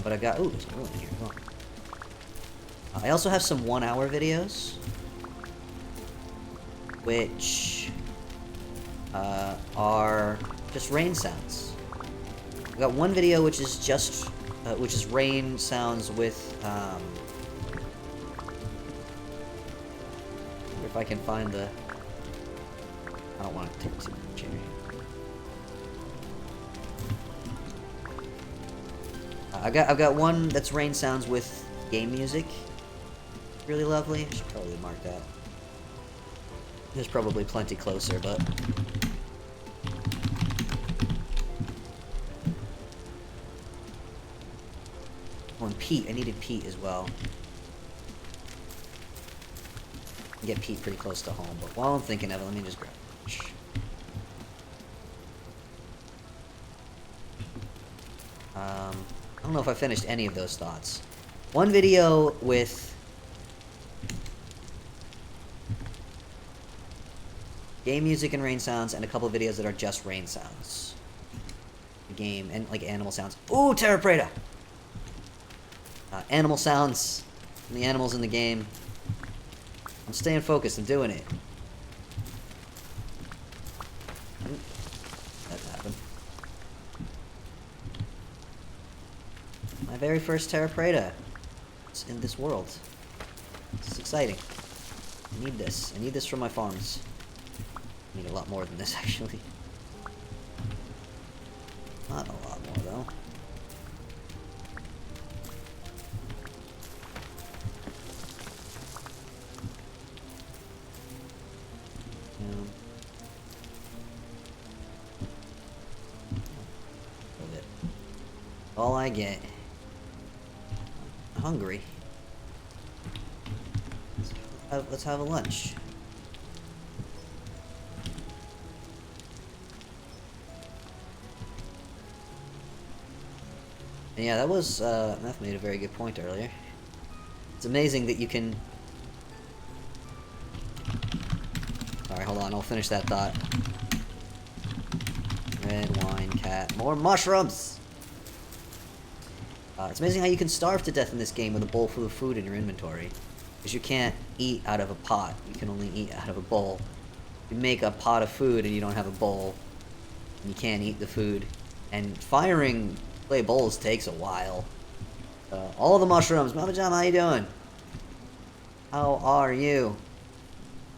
But I got... Ooh, there's a room in here as well. I also have some 1-hour videos, which are just rain sounds. I got one video which is just which is rain sounds with if I can find the... I don't want to take too much here. I've got one that's rain sounds with game music. Really lovely. I should probably mark that. There's probably plenty closer, but... Oh, and peat. I needed peat as well. I can get peat pretty close to home, but while I'm thinking of it, let me just grab it. I don't know if I finished any of those thoughts. One video with game music and rain sounds, and a couple of videos that are just rain sounds. The game, and like animal sounds. Ooh, Terra Preta! Animal sounds, and the animals in the game. I'm staying focused, I'm doing it. That happened. My very first Terra Preta. It's in this world. This is exciting. I need this. I need this for my farms. I need a lot more than this, actually. Not a lot more, though. All I get. I'm hungry. Let's have a lunch. And yeah, that was, Meth made a very good point earlier. It's amazing that you can... Alright, hold on, I'll finish that thought. Red wine, cat, more mushrooms! It's amazing how you can starve to death in this game with a bowl full of food in your inventory. Because you can't eat out of a pot, you can only eat out of a bowl. You make a pot of food and you don't have a bowl, and you can't eat the food. And firing clay bowls takes a while. All the mushrooms. Mama Jam, how you doing? How are you?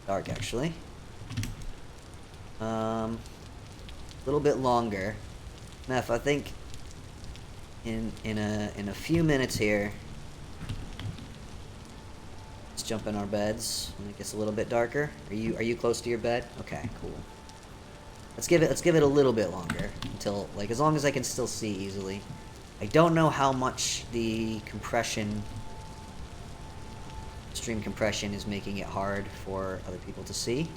Dark, actually. A little bit longer. Meth, I think in a few minutes here. Let's jump in our beds when it gets a little bit darker. Are you close to your bed? Okay, cool. Let's give it a little bit longer until, like, as long as I can still see easily. I don't know how much the compression, stream compression, is making it hard for other people to see.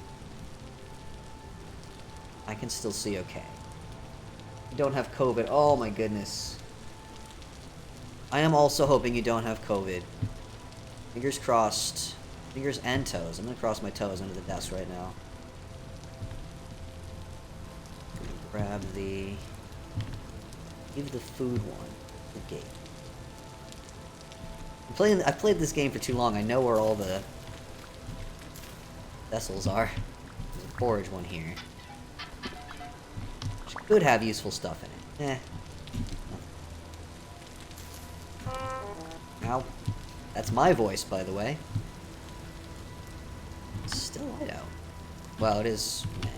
I can still see okay. You don't have COVID. Oh my goodness. I am also hoping you don't have COVID. Fingers crossed. Fingers and toes. I'm gonna cross my toes under the desk right now. Grab the... Give the food one. The gate. I've played this game for too long. I know where all the vessels are. There's a forage one here. Which could have useful stuff in it. Ow. That's my voice, by the way. It's still light out. Well, it is May.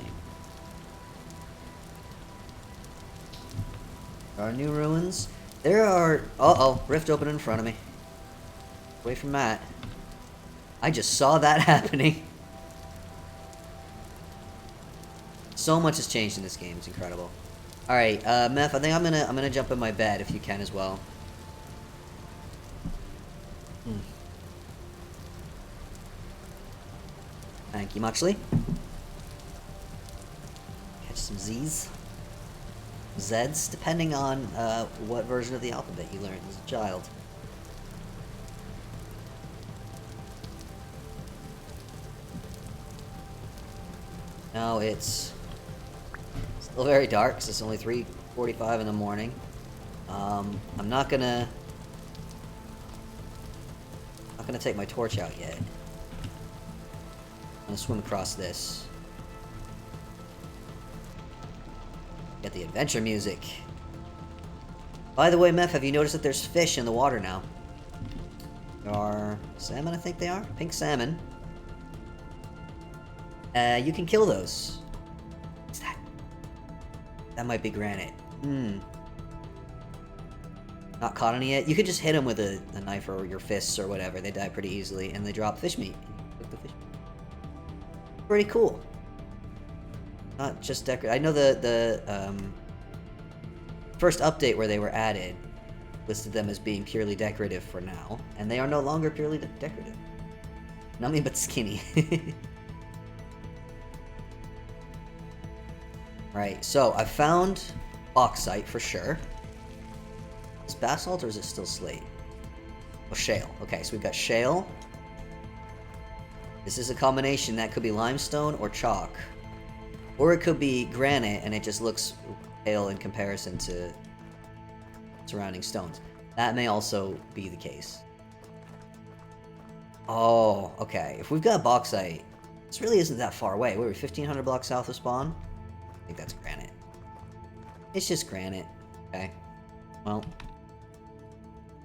There are new ruins. There are... Uh-oh. Rift open in front of me. Away from Matt. I just saw that happening. So much has changed in this game. It's incredible. Alright, Meth, I think I'm gonna jump in my bed if you can as well. Thank you muchly. Catch some Z's. Z's, depending on what version of the alphabet you learned as a child. Now it's still very dark, because it's only 3:45 in the morning. I'm not gonna take my torch out yet. I'm gonna swim across this. Get the adventure music. By the way, Meth, have you noticed that there's fish in the water now? There are salmon, I think they are? Pink salmon. You can kill those. What's that? That might be granite. Not caught any yet? You could just hit them with a knife or your fists or whatever. They die pretty easily, and they drop fish meat. Cook the fish meat. Pretty cool. Not just decorate. I know the first update where they were added, listed them as being purely decorative for now, and they are no longer purely decorative. Not me, but skinny. Right, so I found bauxite for sure. Is basalt or is it still slate? Oh, shale. Okay, so we've got shale. This is a combination that could be limestone or chalk. Or it could be granite and it just looks pale in comparison to surrounding stones. That may also be the case. Oh, okay. If we've got bauxite, this really isn't that far away. Where are we, 1,500 blocks south of spawn? I think that's granite. It's just granite. Okay. Well.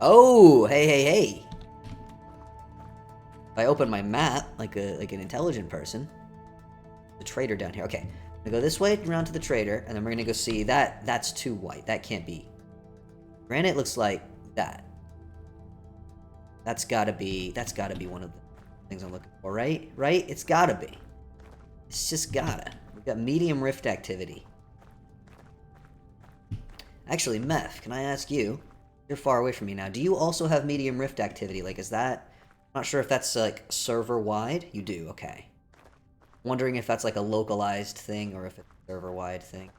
Oh, hey, hey, hey. If I open my map like an intelligent person, the trader down here. Okay, I'm gonna go this way around to the trader, and then we're gonna go see that. That's too white. That can't be. Granite looks like that. That's gotta be one of the things I'm looking for, right? Right? It's gotta be. It's just gotta. We've got medium rift activity. Actually, Meth, can I ask you? You're far away from me now. Do you also have medium rift activity? Like, is that... I'm not sure if that's, like, server-wide. You do, okay. Wondering if that's, like, a localized thing or if it's a server-wide thing.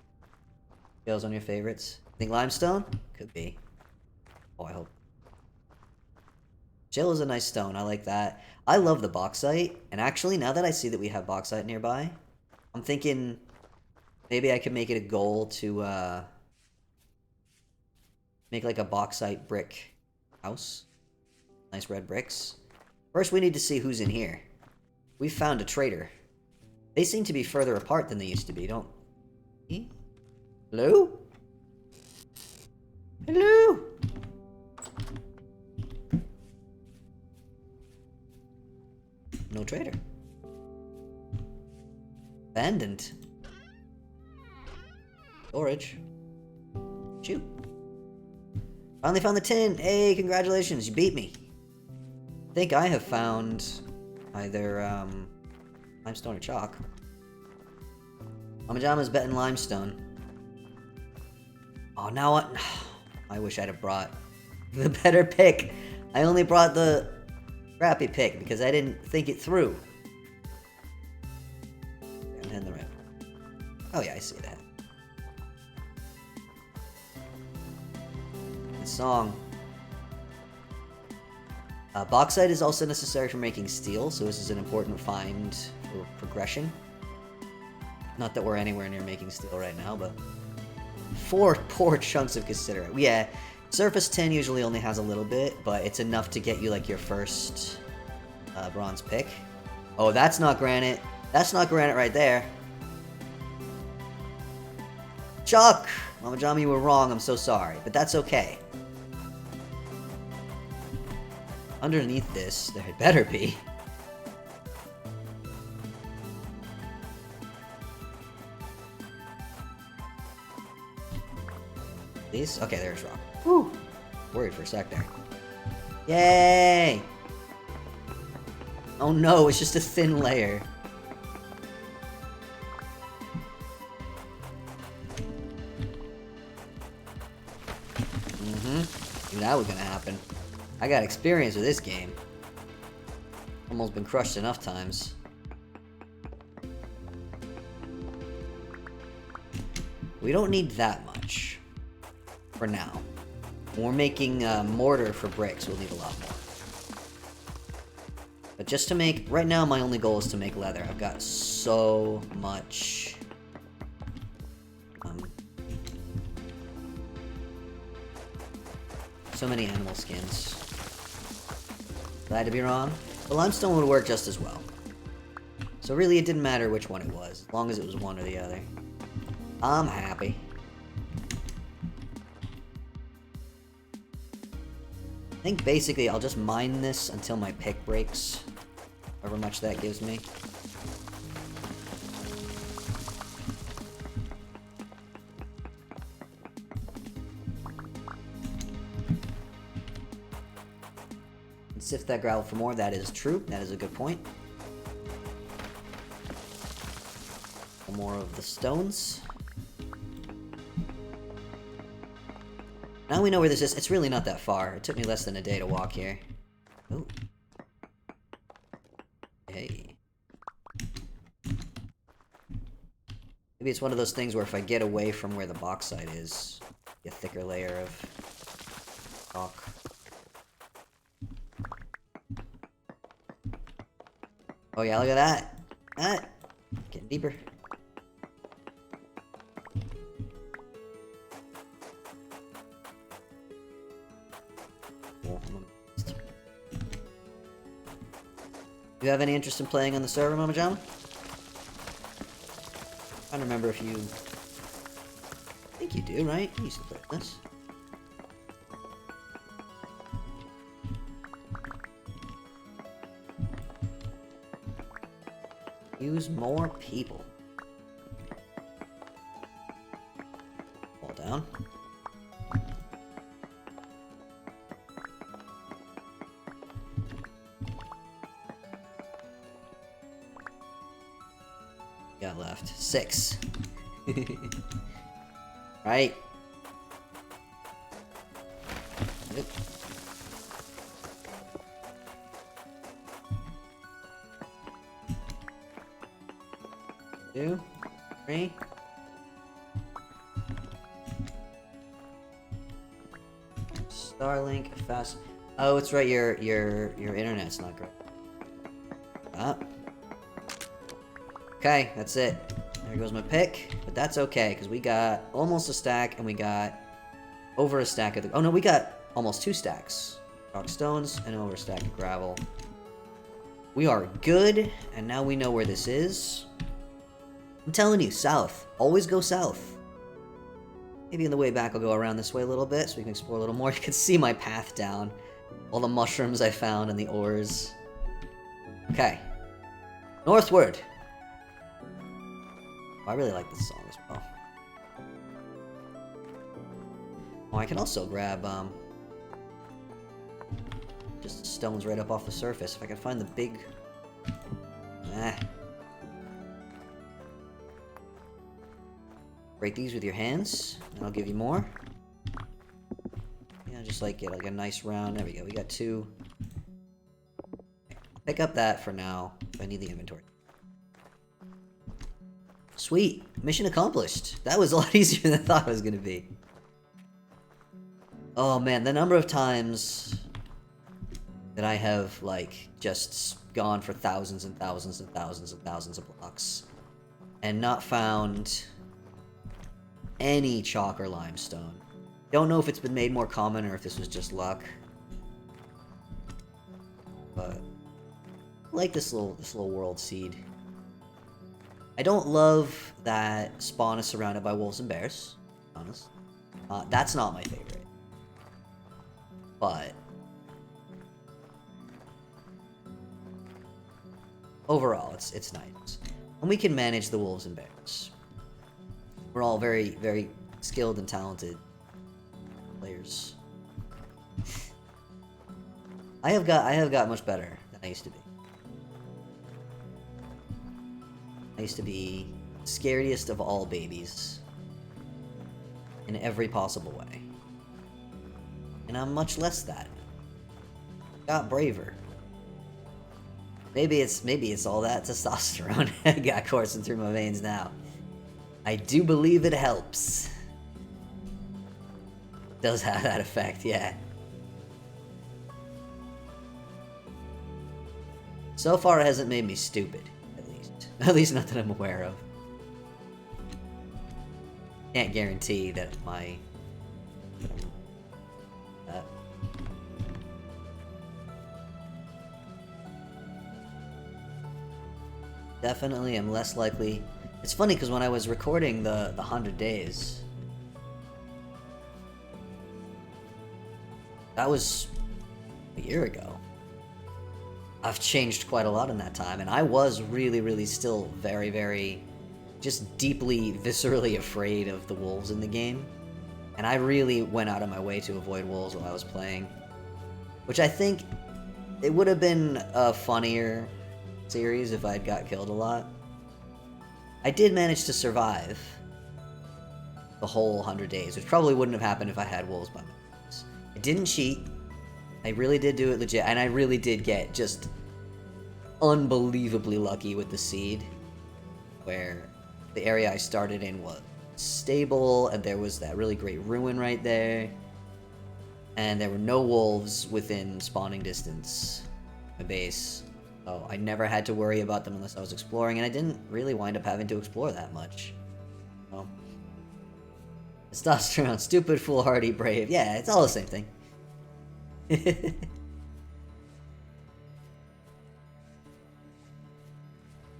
Scales on your favorites? Think limestone? Could be. Oh, I hope. Shale is a nice stone. I like that. I love the bauxite. And actually, now that I see that we have bauxite nearby, I'm thinking maybe I could make it a goal to, make like a bauxite brick house. Nice red bricks. First, we need to see who's in here. We've found a trader. They seem to be further apart than they used to be, don't... Hello? Hello? No trader. Abandoned. Storage. Shoot. Finally found the tin! Hey, congratulations, you beat me. I think I have found either, limestone or chalk. Mamajama's betting limestone. Oh, now what? I wish I'd have brought the better pick. I only brought the crappy pick because I didn't think it through. I'm heading the right way. Oh yeah, I see that. Song. Bauxite is also necessary for making steel, so this is an important find for progression. Not that we're anywhere near making steel right now, but 4 poor chunks of considerate. Yeah, surface tin usually only has a little bit, but it's enough to get you like your first bronze pick. Oh, that's not granite. That's not granite right there. Chuck! Mamajama, you were wrong. I'm so sorry, but that's okay. Underneath this, there had better be. These? Okay, there's rock. Whew. Worried for a sec there. Yay! Oh no, it's just a thin layer. Knew that was gonna happen. I got experience with this game. Almost been crushed enough times. We don't need that much. For now. When we're making mortar for bricks, we'll need a lot more. But just to make... Right now, my only goal is to make leather. I've got so much... so many animal skins. Glad to be wrong. But limestone would work just as well. So really, it didn't matter which one it was, as long as it was one or the other. I'm happy. I think basically I'll just mine this until my pick breaks. However much that gives me. Sift that gravel for more. That is true. That is a good point. More of the stones. Now we know where this is. It's really not that far. It took me less than a day to walk here. Ooh. Hey. Maybe it's one of those things where if I get away from where the bauxite is, get a thicker layer of rock. Oh yeah, look at that! Ah! Getting deeper. Do you have any interest in playing on the server, Mama Jama? I don't remember if you... I think you do, right? You used to play this. Use more people. Fall down. Got left 6. Right. Yep. 2, 3. Starlink fast. Oh, it's right. Your internet's not great. Ah. Okay, that's it. There goes my pick, but that's okay because we got almost a stack and we got over a stack of the. Oh no, we got almost 2 stacks. Rock stones and over a stack of gravel. We are good, and now we know where this is. I'm telling you, south. Always go south. Maybe on the way back I'll go around this way a little bit so we can explore a little more. You can see my path down. All the mushrooms I found and the ores. Okay. Northward. Oh, I really like this song as well. Oh, I can also grab, just stones right up off the surface. If I can find the big... Break these with your hands, and I'll give you more. Yeah, just like get like a nice round. There we go. We got 2. Pick up that for now. If I need the inventory. Sweet. Mission accomplished. That was a lot easier than I thought it was going to be. Oh man, the number of times that I have, like, just gone for thousands and thousands and thousands and thousands of blocks and not found any chalk or limestone. Don't know if it's been made more common or if this was just luck. But I like this little world seed. I don't love that spawn is surrounded by wolves and bears, to be honest. That's not my favorite. But overall, it's nice. And we can manage the wolves and bears. We're all very, very skilled and talented players. I have got much better than I used to be. I used to be scariest of all babies in every possible way. And I'm much less that. Got braver. Maybe it's all that testosterone I got coursing through my veins now. I do believe it helps. Does have that effect, yeah. So far it hasn't made me stupid, at least. At least not that I'm aware of. Can't guarantee that my... Definitely am less likely... It's funny because when I was recording the 100 days, that was a year ago. I've changed quite a lot in that time, and I was really, really still very, very, just deeply, viscerally afraid of the wolves in the game. And I really went out of my way to avoid wolves while I was playing. Which I think it would have been a funnier series if I'd got killed a lot. I did manage to survive. the whole 100 days, which probably wouldn't have happened if I had wolves by my place. I didn't cheat. I really did do it legit, and I really did get just unbelievably lucky with the seed, where the area I started in was stable, and there was that really great ruin right there, and there were no wolves within spawning distance of my base, so I never had to worry about them unless I was exploring, and I didn't really wind up having to explore that much. So, testosterone, stupid, foolhardy, brave. Yeah, it's all the same thing.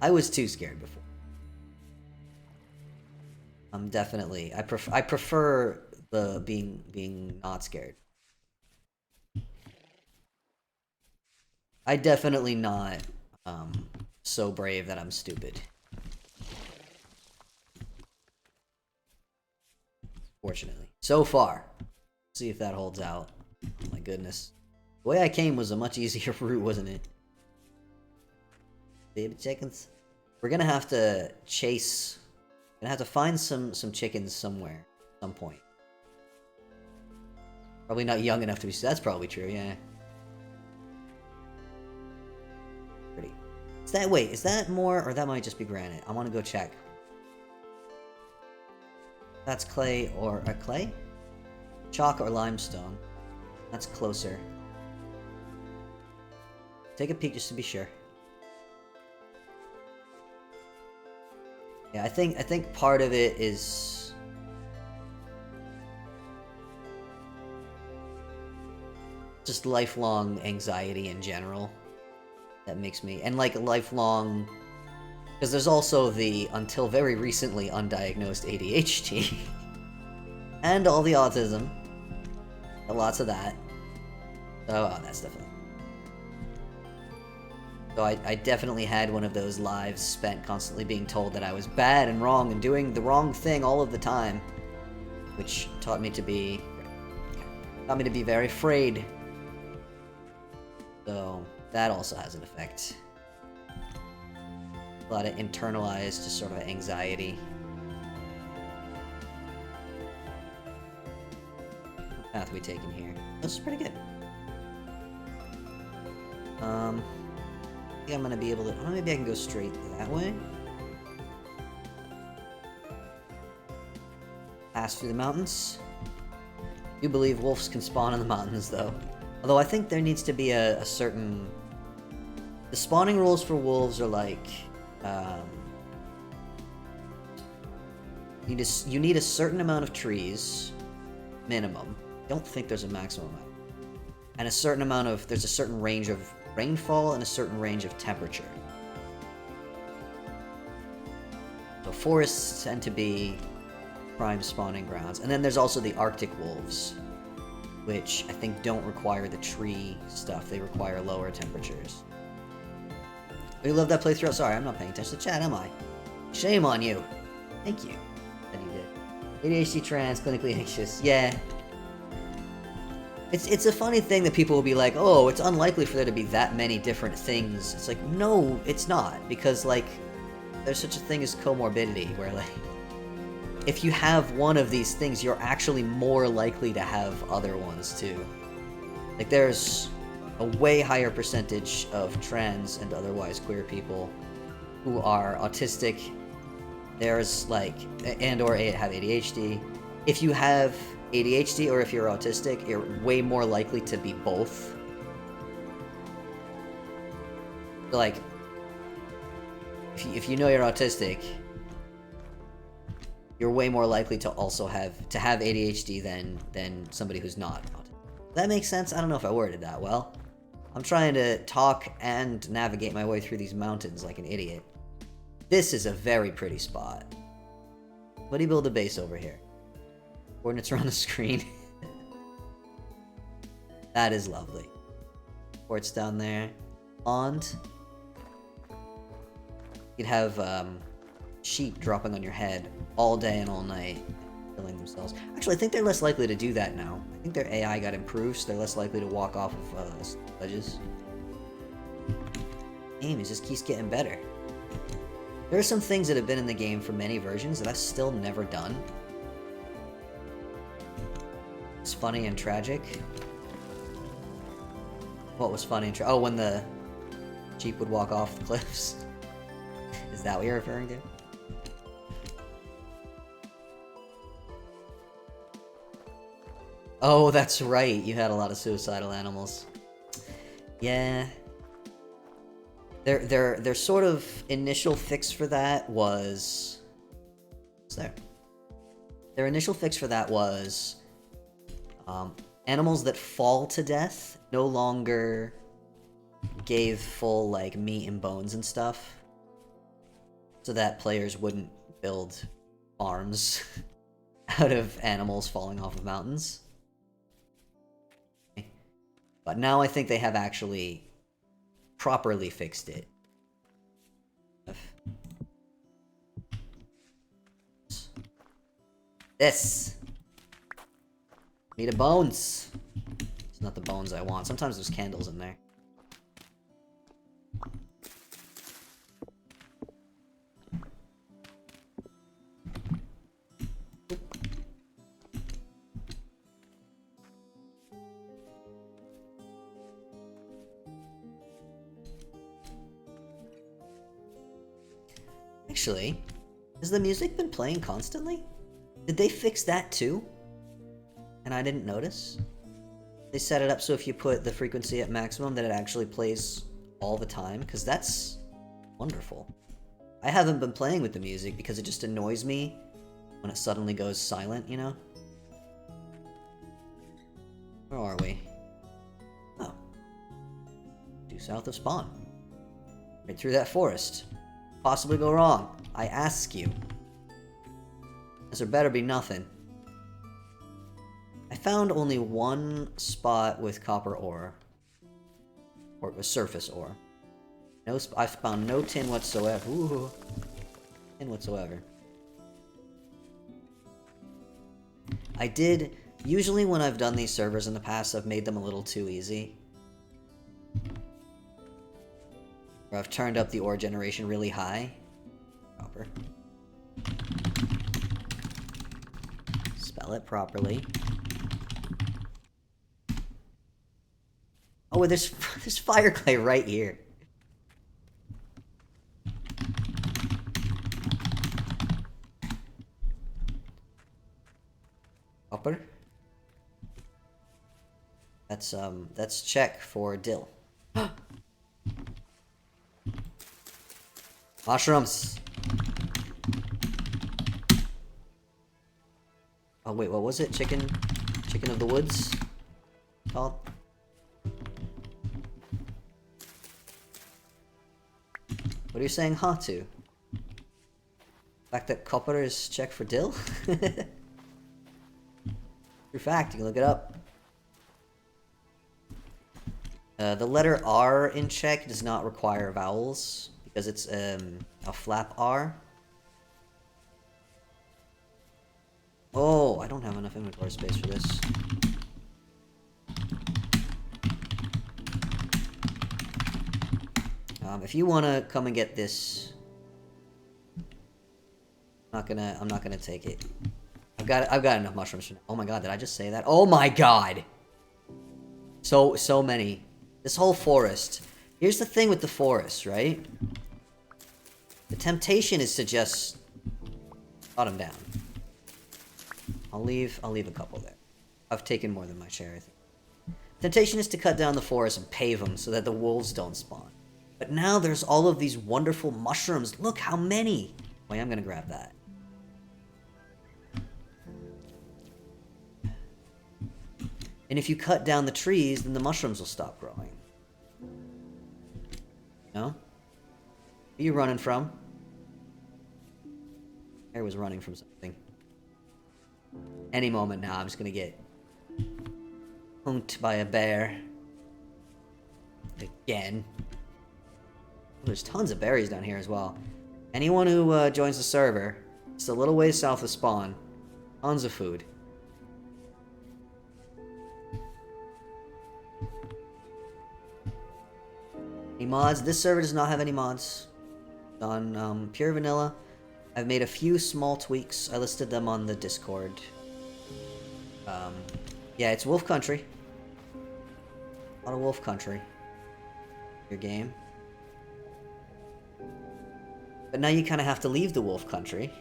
I was too scared before. I'm definitely. I prefer the being not scared. I definitely not so brave that I'm stupid. Fortunately, so far. See if that holds out. Oh my goodness, the way I came was a much easier route, wasn't it? Baby chickens. We're gonna have to chase. Gonna have to find some chickens somewhere, at some point. Probably not young enough to be. That's probably true. Yeah. Pretty. Is that wait? Is that more, or that might just be granite? I want to go check. That's clay or clay, chalk or limestone. That's closer. Take a peek just to be sure. Yeah, I think part of it is just lifelong anxiety in general that makes me, and like lifelong, because there's also the until very recently undiagnosed ADHD and all the autism, lots of that. So that's definitely. So I definitely had one of those lives spent constantly being told that I was bad and wrong and doing the wrong thing all of the time, which taught me to be very afraid. So that also has an effect. A lot of internalized just sort of anxiety. What path are we taking here? This is pretty good. I think I'm gonna be able to. Oh, maybe I can go straight that way. Pass through the mountains. I do believe wolves can spawn in the mountains, though. Although I think there needs to be a certain. The spawning rules for wolves are like. You need a certain amount of trees, minimum. I don't think there's a maximum amount. And a certain amount of. There's a certain range of rainfall and a certain range of temperature. So forests tend to be prime spawning grounds. And then there's also the Arctic wolves, which I think don't require the tree stuff. They require lower temperatures. Oh, you love that playthrough? Sorry, I'm not paying attention to chat, am I? Shame on you. Thank you. That you did. ADHD trans, clinically anxious. Yeah. It's a funny thing that people will be like, oh, it's unlikely for there to be that many different things. It's like, no, it's not. Because, like, there's such a thing as comorbidity, where, like, if you have one of these things, you're actually more likely to have other ones, too. Like, there's a way higher percentage of trans and otherwise queer people who are autistic. There's, like, and or have ADHD. If you have ADHD or if you're autistic, you're way more likely to be both. So, like, if you know you're autistic, you're way more likely to also have ADHD than somebody who's not autistic. That makes sense? I don't know if I worded that well. I'm trying to talk and navigate my way through these mountains like an idiot. This is a very pretty spot. What do you build a base over here? Coordinates are on the screen. That is lovely. Ports down there. Pond. You'd have sheep dropping on your head all day and all night, killing themselves. Actually, I think they're less likely to do that now. I think their AI got improved, so they're less likely to walk off of ledges. Game just keeps getting better. There are some things that have been in the game for many versions that I've still never done. It's funny and tragic. What was funny and oh, when the Jeep would walk off the cliffs. Is that what you're referring to? Oh, that's right. You had a lot of suicidal animals. Yeah. Their sort of initial fix for that was... What's there? Their initial fix for that was... animals that fall to death no longer gave full, like, meat and bones and stuff. So that players wouldn't build farms out of animals falling off of mountains. But now I think they have actually properly fixed it. This! Meat and bones! It's not the bones I want. Sometimes there's candles in there. Actually, has the music been playing constantly? Did they fix that too? And I didn't notice? They set it up so if you put the frequency at maximum that it actually plays all the time? Because that's wonderful. I haven't been playing with the music because it just annoys me when it suddenly goes silent, you know? Where are we? Oh. Due south of spawn. Right through that forest. Possibly go wrong? I ask you. Because there better be nothing. I found only one spot with copper ore. Or with surface ore. No, I found no tin whatsoever. Ooh. Tin whatsoever. I did... Usually when I've done these servers in the past, I've made them a little too easy. Where I've turned up the ore generation really high. Copper. Spell it properly. Oh, there's fire clay right here. Copper. That's check for dill. Mushrooms. Oh wait, what was it? Chicken of the woods? Called? What are you saying huh to? The fact that copper is check for dill? True fact, you can look it up. The letter R in Czech does not require vowels, because it's a flap R. Oh, I don't have enough inventory space for this. If you want to come and get this, I'm not gonna take it. I've got enough mushrooms for now. Oh my god, did I just say that? Oh my god! So many. This whole forest. Here's the thing with the forest, right? The temptation is to just cut them down. I'll leave a couple there. I've taken more than my share, I think. Temptation is to cut down the forest and pave them so that the wolves don't spawn. But now there's all of these wonderful mushrooms. Look how many! Wait, I'm gonna grab that. And if you cut down the trees, then the mushrooms will stop growing. No? Who are you running from? Bear was running from something. Any moment now, I'm just gonna get hunked by a bear. Again. There's tons of berries down here as well. Anyone who joins the server, it's a little ways south of spawn. Tons of food. Any mods? This server does not have any mods. It's on pure vanilla. I've made a few small tweaks. I listed them on the Discord. Yeah, it's wolf country. A lot of wolf country. Your game. But now you kind of have to leave the wolf country.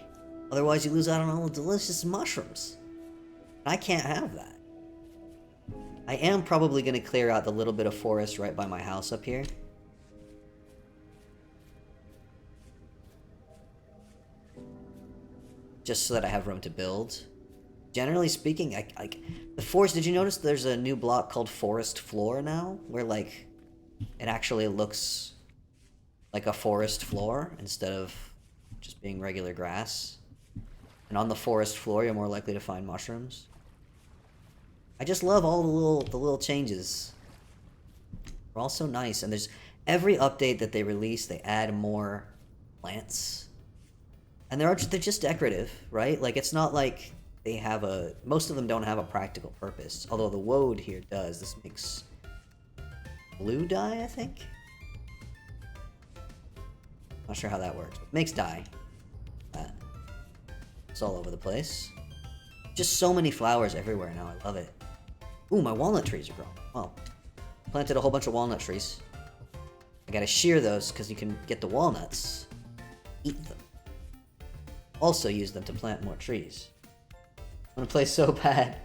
Otherwise you lose out on all the delicious mushrooms. And I can't have that. I am probably going to clear out the little bit of forest right by my house up here. Just so that I have room to build. Generally speaking, the forest, did you notice there's a new block called Forest Floor now? Where, like, it actually looks like a forest floor instead of just being regular grass. And on the forest floor, you're more likely to find mushrooms. I just love all the little changes. They're all so nice, and there's every update that they release, they add more plants. And they're just decorative, right? Like, it's not like they have a... Most of them don't have a practical purpose. Although the woad here does. This makes blue dye, I think? Not sure how that works. But it makes dye. It's all over the place. Just so many flowers everywhere now. I love it. Ooh, my walnut trees are growing. Oh. Planted a whole bunch of walnut trees. I gotta shear those because you can get the walnuts. Eat them. Also use them to plant more trees. I'm gonna play so bad.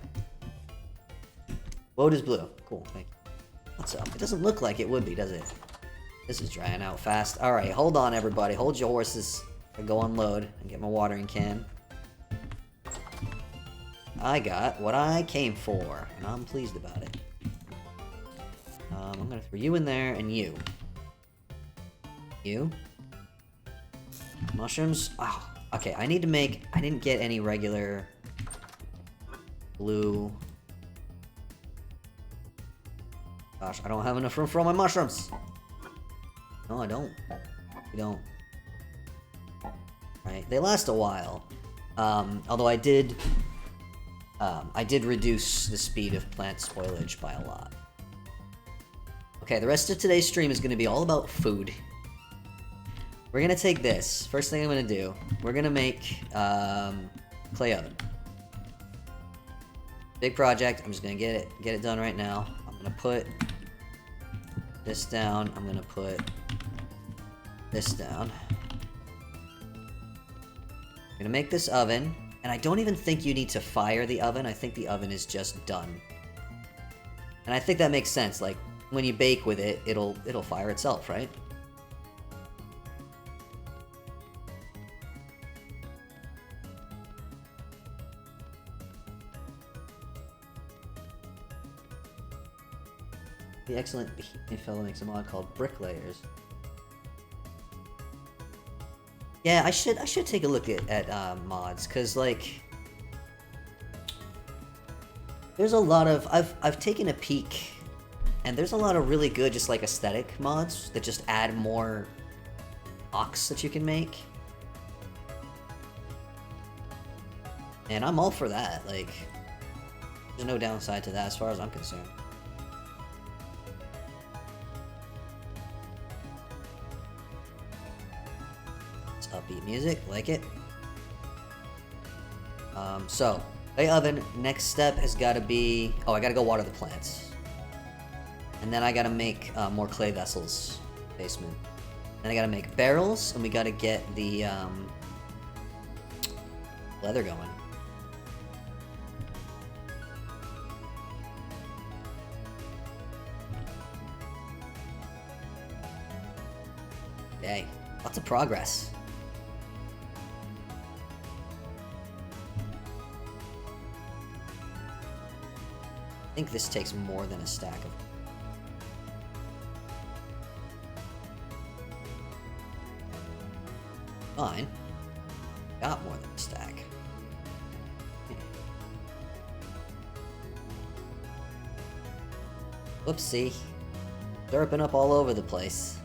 Woad is blue. Cool, thank you. What's up? It doesn't look like it would be, does it? This is drying out fast. Alright, hold on everybody. Hold your horses. I go unload and get my watering can. I got what I came for, and I'm pleased about it. I'm gonna throw you in there, and you. You. Mushrooms? Oh, okay, I need to make... I didn't get any regular blue... Gosh, I don't have enough room for all my mushrooms! No, I don't. I don't. Right, they last a while. Although I did reduce the speed of plant spoilage by a lot. Okay, the rest of today's stream is going to be all about food. We're going to take this. First thing I'm going to do, we're going to make clay oven. Big project. I'm just going to get it done right now. I'm going to put this down. I'm going to put this down. I'm going to make this oven. And I don't even think you need to fire the oven. I think the oven is just done. And I think that makes sense. Like, when you bake with it, it'll fire itself, right? The excellent fellow makes a mod called Bricklayers. Yeah, I should take a look at mods, cause like there's a lot of I've taken a peek, and there's a lot of really good just like aesthetic mods that just add more blocks that you can make, and I'm all for that. Like, there's no downside to that as far as I'm concerned. Upbeat music, like it. So, clay oven, next step has got to be... Oh, I got to go water the plants. And then I got to make more clay vessels. Basement. Then I got to make barrels, and we got to get the leather going. Yay. Lots of progress. I think this takes more than a stack of... Fine. Got more than a stack. Whoopsie. Derping up all over the place.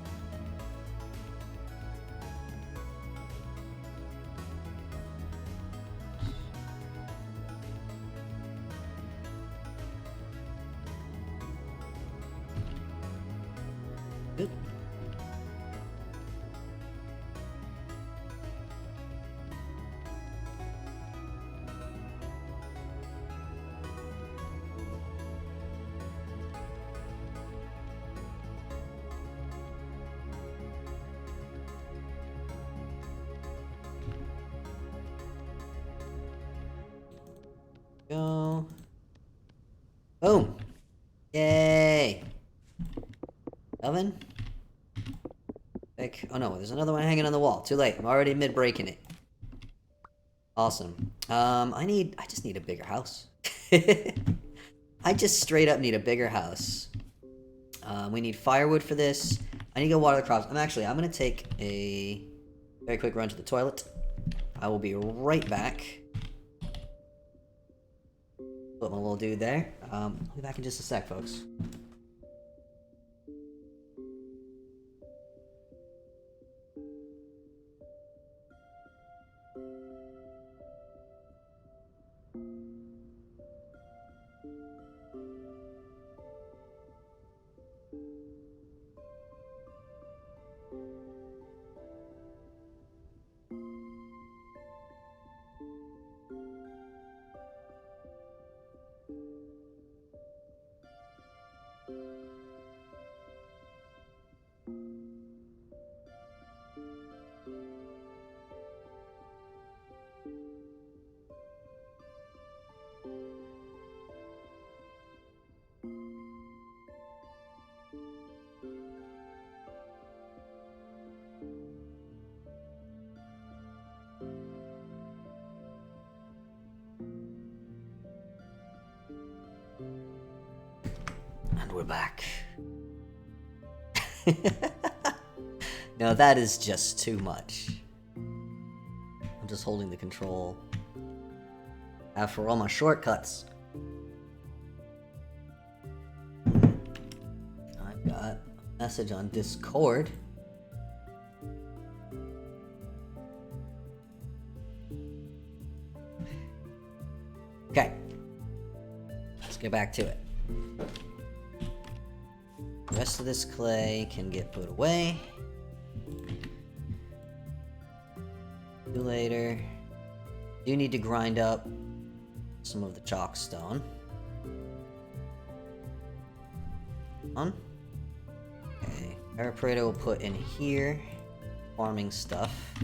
Go. Boom. Yay. Oven. Oh no, there's another one hanging on the wall. Too late. I'm already mid-breaking it. Awesome. I just need a bigger house. I just straight up need a bigger house. We need firewood for this. I need to go water the crops. I'm gonna take a very quick run to the toilet. I will be right back. Put my little dude there. I'll be back in just a sec, folks. And we're back. No, that is just too much. I'm just holding the control. For all my shortcuts. I've got a message on Discord. Okay. Let's get back to it. The rest of this clay can get put away. Do later. Do need to grind up some of the chalk stone. On. Okay. Aeroprator will put in here. Farming stuff.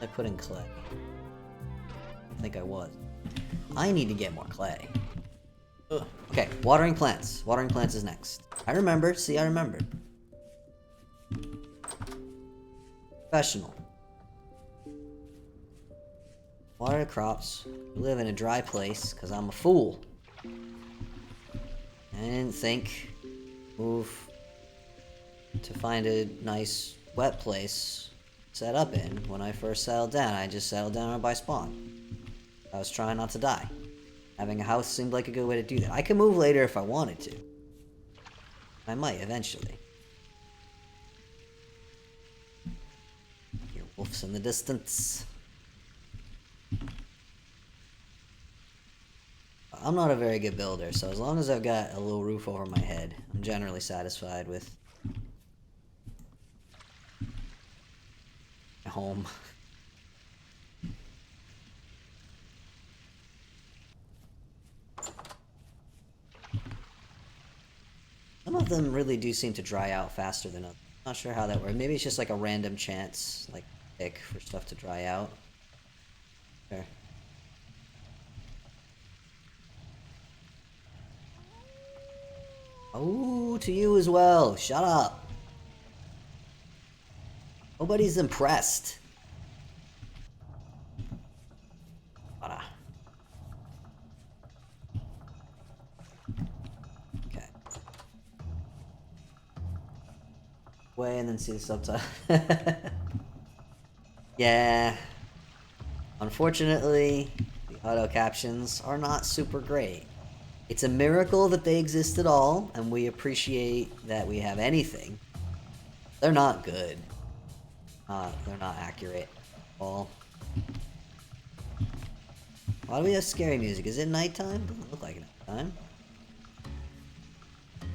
I put in clay. I think I was. I need to get more clay. Ugh. Okay, watering plants. Watering plants is next. I remember. See, I remembered. Professional. Water the crops. Live in a dry place, because I'm a fool. I didn't think. Move to find a nice wet place set up in when I first settled down. I just settled down by spawn. I was trying not to die. Having a house seemed like a good way to do that. I could move later if I wanted to. I might eventually. Hear wolves in the distance. I'm not a very good builder, so as long as I've got a little roof over my head, I'm generally satisfied with my home. Some of them really do seem to dry out faster than others. Not sure how that works. Maybe it's just like a random chance, like pick for stuff to dry out. Sure. Oh, to you as well. Shut up. Nobody's impressed. Okay. Way and then see the subtitle. Yeah. Unfortunately, the auto captions are not super great. It's a miracle that they exist at all, and we appreciate that we have anything. They're not good. They're not accurate at all. Why do we have scary music? Is it nighttime? Doesn't look like nighttime.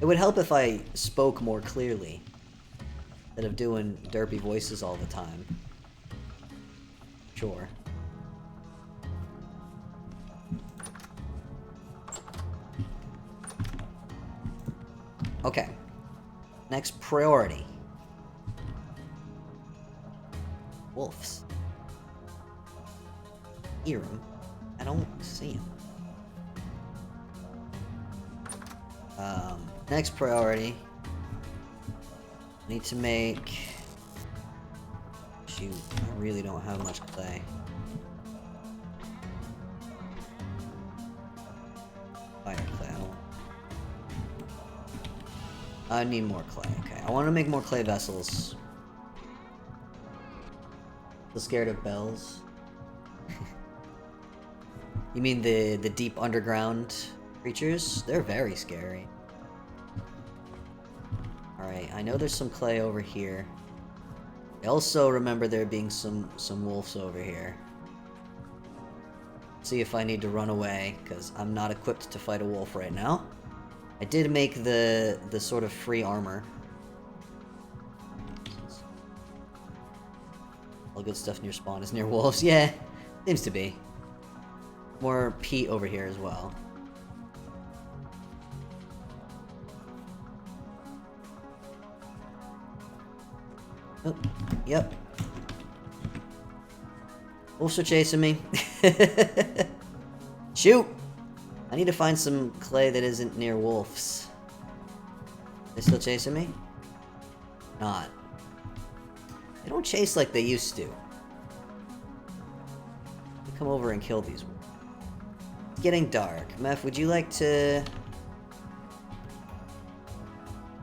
It would help if I spoke more clearly, instead of doing derpy voices all the time. Sure. Okay. Next priority. Wolves. Hear 'em. I don't see him. Next priority. Need to make... Shoot, I really don't have much clay. Fire clay, I need more clay, okay. I want to make more clay vessels. Still scared of bells? You mean the deep underground creatures? They're very scary. Alright, I know there's some clay over here. I also remember there being some wolves over here. See if I need to run away, because I'm not equipped to fight a wolf right now. I did make the sort of free armor. All good stuff near spawn is near wolves. Yeah, seems to be. More peat over here as well. Oh, yep. Wolves are chasing me. Shoot! I need to find some clay that isn't near wolves. They still chasing me? Not. They don't chase like they used to. They come over and kill these wolves. It's getting dark. Meph, would you like to...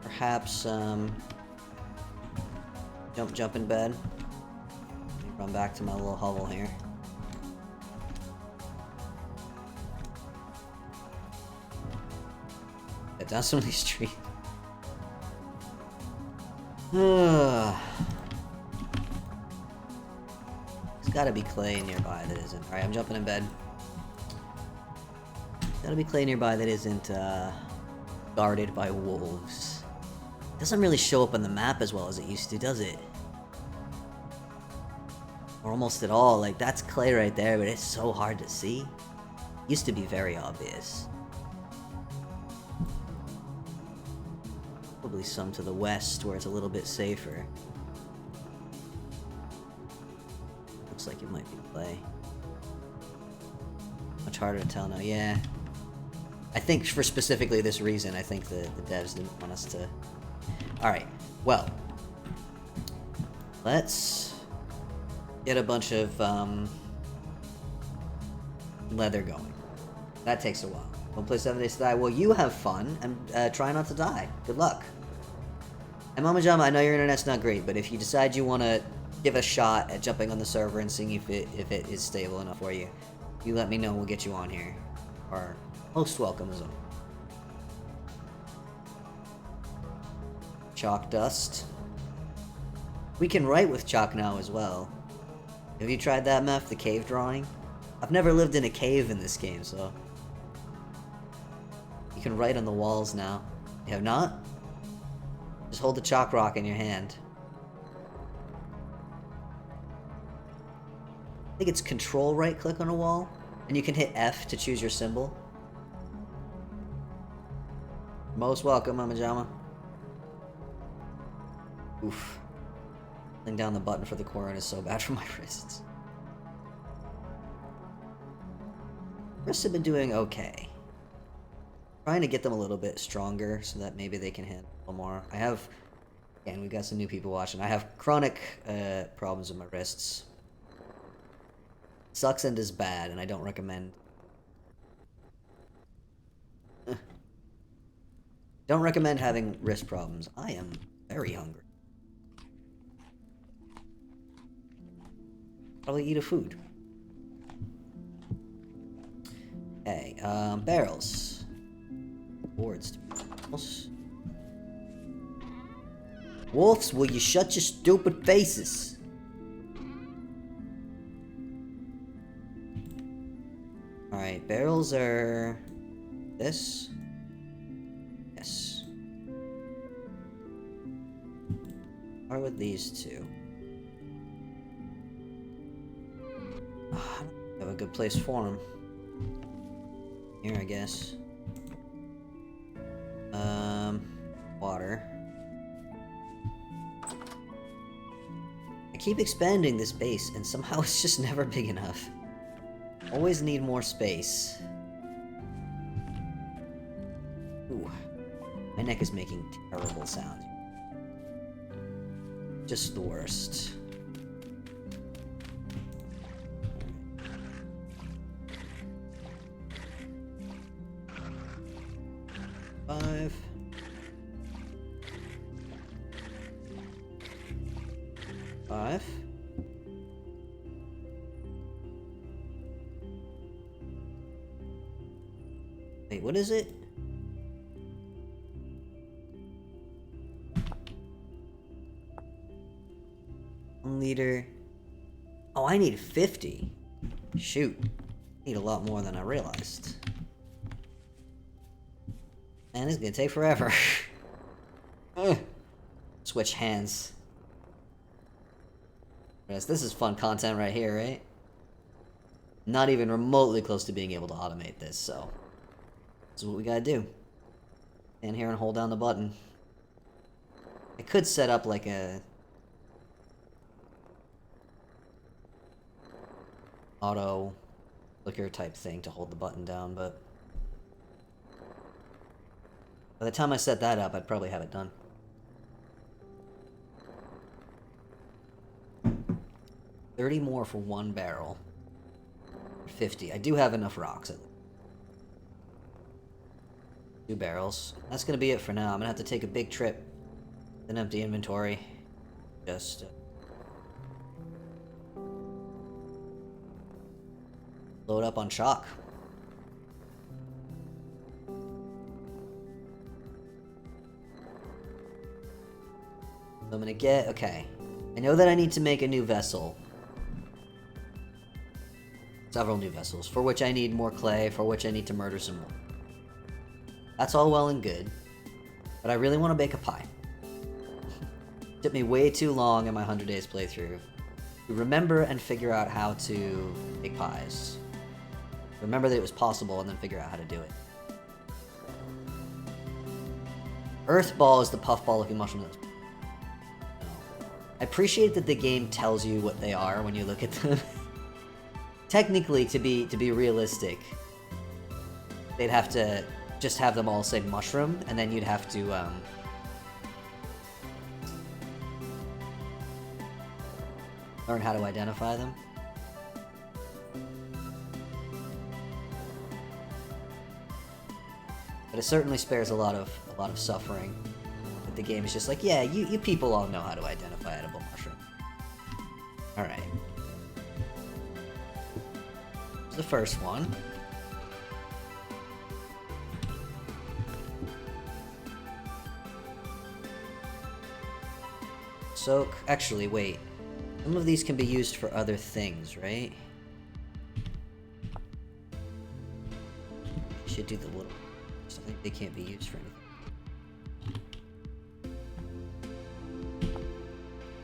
perhaps, jump in bed? Let me run back to my little hovel here. Get down some of these trees. There's gotta be clay nearby that isn't. Alright, I'm jumping in bed. Gotta be clay nearby that isn't, guarded by wolves. It doesn't really show up on the map as well as it used to, does it? Or almost at all. Like, that's clay right there, but it's so hard to see. It used to be very obvious. Probably some to the west where it's a little bit safer. Looks like it might be clay. Much harder to tell now. Yeah. I think for specifically this reason, I think the devs didn't want us to... Alright, well. Let's get a bunch of leather going. That takes a while. Don't play 7 Days to Die. Well, you have fun, and try not to die. Good luck. And Mama Jama, I know your internet's not great, but if you decide you want to give a shot at jumping on the server and seeing if it is stable enough for you, you let me know and we'll get you on here. Or most welcome as well. Chalk dust. We can write with chalk now as well. Have you tried that, Meph? The cave drawing? I've never lived in a cave in this game, so... You can write on the walls now. You have not? Just hold the chalk rock in your hand. I think it's control right click on a wall, and you can hit F to choose your symbol. Most welcome, Mama Jama. Oof. Holding down the button for the corner is so bad for my wrists. Wrists have been doing okay. Trying to get them a little bit stronger so that maybe they can handle a little more. I have, again, we've got some new people watching. I have chronic problems with my wrists. Sucks and is bad, and I don't recommend. Don't recommend having wrist problems. I am very hungry. Probably eat a food. Okay, barrels. Boards. Wolves, will you shut your stupid faces? Alright, barrels are... this? Yes. Or with these two? Oh, I don't have a good place for them. Here, I guess. Water. I keep expanding this base, and somehow it's just never big enough. Always need more space. Ooh. My neck is making terrible sounds. Just the worst. 5. 5. Wait, what is it? Liter. Oh, I need 50. Shoot. I need a lot more than I realized. Man, this is gonna take forever. Switch hands. Yes, this is fun content right here, right? Not even remotely close to being able to automate this, so this is what we gotta do. Stand here and hold down the button. I could set up like a auto clicker type thing to hold the button down, but by the time I set that up, I'd probably have it done. 30 more for 1 barrel. 50. I do have enough rocks. 2 barrels. That's gonna be it for now. I'm gonna have to take a big trip. An empty inventory. Just load up on chalk. I'm gonna get... okay. I know that I need to make a new vessel. Several new vessels, for which I need more clay, for which I need to murder some more. That's all well and good. But I really want to bake a pie. It took me way too long in my 100 days playthrough to remember and figure out how to make pies. Remember that it was possible and then figure out how to do it. Earth ball is the puffball looking mushroom. I appreciate that the game tells you what they are when you look at them. Technically, to be realistic, they'd have to just have them all say mushroom, and then you'd have to learn how to identify them. But it certainly spares a lot of suffering. But the game is just like, yeah, you people all know how to identify edible mushroom. All right. Here's the first one. Soak. Actually, wait. Some of these can be used for other things, right? Should do the little. I think they can't be used for anything.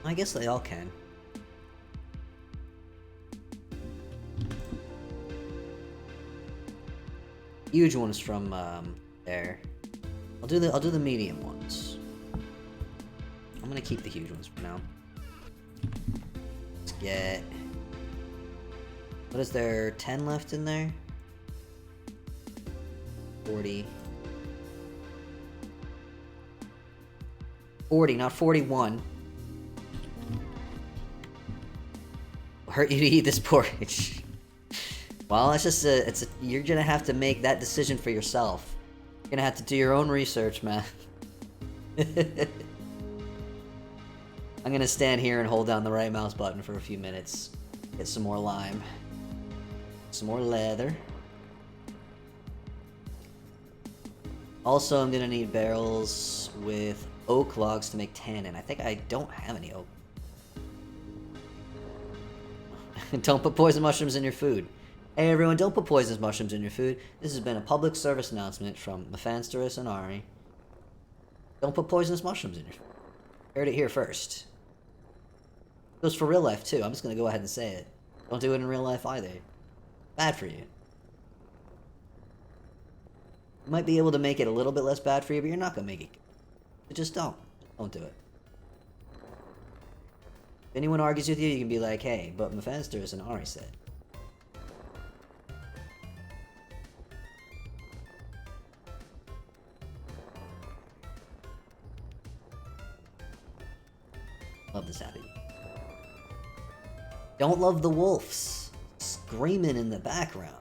I guess they all can. Huge ones from there. I'll do the medium ones. I'm gonna keep the huge ones for now. Let's get. What is there? 10 left in there? 40. 40, not 41. It'll hurt you to eat this porridge. Well, it's just you're gonna have to make that decision for yourself. You're gonna have to do your own research, man. I'm gonna stand here and hold down the right mouse button for a few minutes. Get some more lime. Some more leather. Also, I'm gonna need barrels with oak logs to make tannin. I think I don't have any oak. Don't put poison mushrooms in your food. Hey everyone, don't put poisonous mushrooms in your food. This has been a public service announcement from Mephansterus and Ari. Don't put poisonous mushrooms in your food. Heard it here first. It goes for real life too. I'm just gonna go ahead and say it. Don't do it in real life either. Bad for you. You might be able to make it a little bit less bad for you, but you're not gonna make it good. So just don't. Don't do it. If anyone argues with you, you can be like, hey, but Mephansterus and Ari said. Love this happy. Don't love the wolves screaming in the background.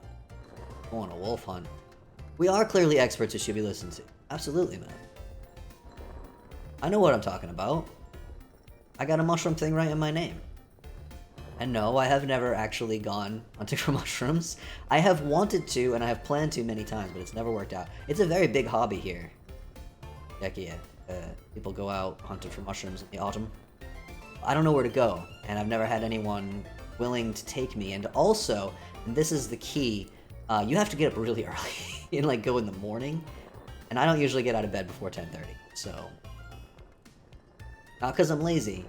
Go on a wolf hunt. We are clearly experts who should be listened to. Absolutely, man. I know what I'm talking about. I got a mushroom thing right in my name. And no, I have never actually gone hunting for mushrooms. I have wanted to, and I have planned to many times, but it's never worked out. It's a very big hobby here. Heck yeah. People go out hunting for mushrooms in the autumn. I don't know where to go, and I've never had anyone willing to take me. And also, and this is the key, you have to get up really early and like go in the morning. And I don't usually get out of bed before 10:30, so... Not because I'm lazy.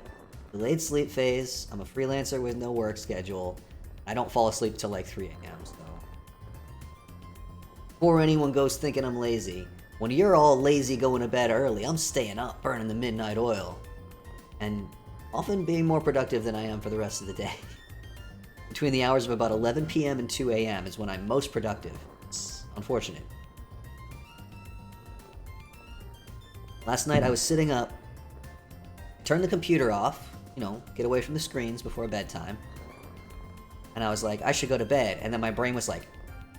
Delayed sleep phase, I'm a freelancer with no work schedule. I don't fall asleep till like 3 a.m., so... Before anyone goes thinking I'm lazy, when you're all lazy going to bed early, I'm staying up, burning the midnight oil. And often being more productive than I am for the rest of the day. Between the hours of about 11 p.m. and 2 a.m. is when I'm most productive. It's unfortunate. Last night I was sitting up, turned the computer off, you know, get away from the screens before bedtime. And I was like, I should go to bed. And then my brain was like,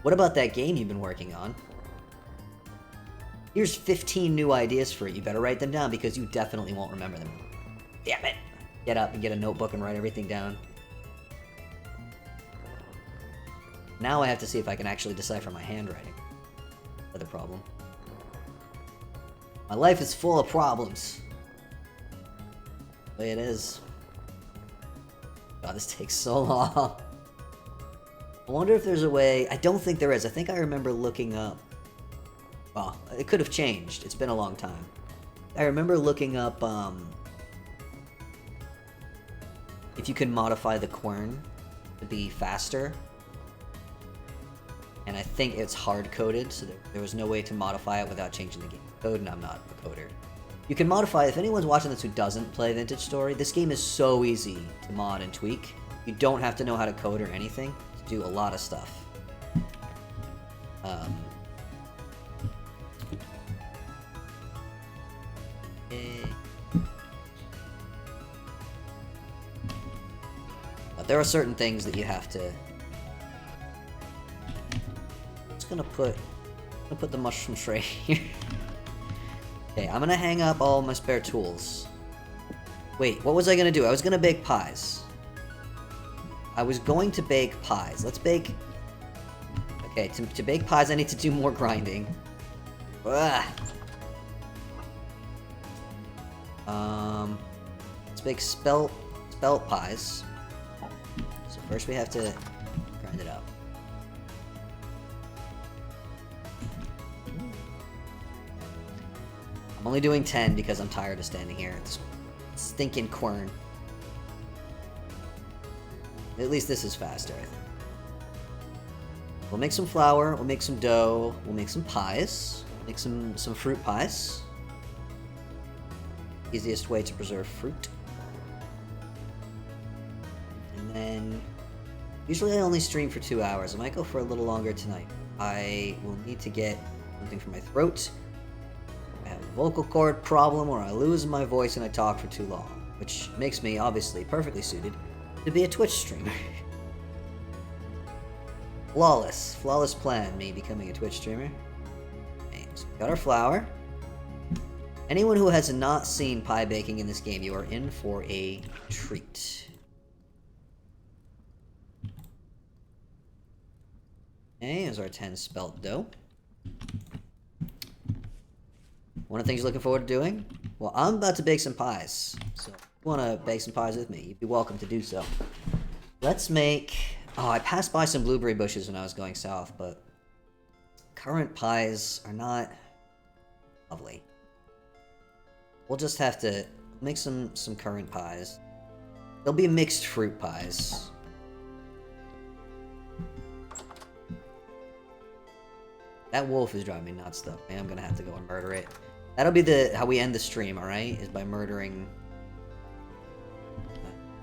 what about that game you've been working on? Here's 15 new ideas for it. You better write them down because you definitely won't remember them. Damn it! Get up and get a notebook and write everything down. Now I have to see if I can actually decipher my handwriting. Another problem. My life is full of problems. The way it is. God, this takes so long. I wonder if there's a way... I don't think there is. I think I remember looking up... Well, it could have changed. It's been a long time. I remember looking up, if you can modify the quern to be faster. And I think it's hard-coded, so there was no way to modify it without changing the game code, and I'm not a coder. You can modify, if anyone's watching this who doesn't play Vintage Story, this game is so easy to mod and tweak. You don't have to know how to code or anything to do a lot of stuff. But there are certain things that you have to... I'm just gonna put the mushroom tray here. Okay, I'm gonna hang up all my spare tools. Wait, what was I gonna do? I was gonna bake pies. Let's bake... Okay, to bake pies I need to do more grinding. Ugh. Let's bake spelt pies. So first we have to grind it up. I'm only doing 10 because I'm tired of standing here at this stinking quern. At least this is faster, I think. We'll make some flour, we'll make some dough, we'll make some pies. Make some fruit pies. Easiest way to preserve fruit. And then... Usually I only stream for 2 hours. I might go for a little longer tonight. I will need to get something for my throat. I have a vocal cord problem where I lose my voice and I talk for too long. Which makes me, obviously, perfectly suited to be a Twitch streamer. Flawless plan, me becoming a Twitch streamer. Okay, so we got our flour. Anyone who has not seen pie baking in this game, you are in for a treat. Okay, here's our 10 spelt dough. One of the things you're looking forward to doing? Well, I'm about to bake some pies. So if you want to bake some pies with me, you'd be welcome to do so. Let's make... Oh, I passed by some blueberry bushes when I was going south, but... Currant pies are not... lovely. We'll just have to make some currant pies. They'll be mixed fruit pies. That wolf is driving me nuts, though. I'm gonna have to go and murder it. That'll be how we end the stream, alright? Is by murdering...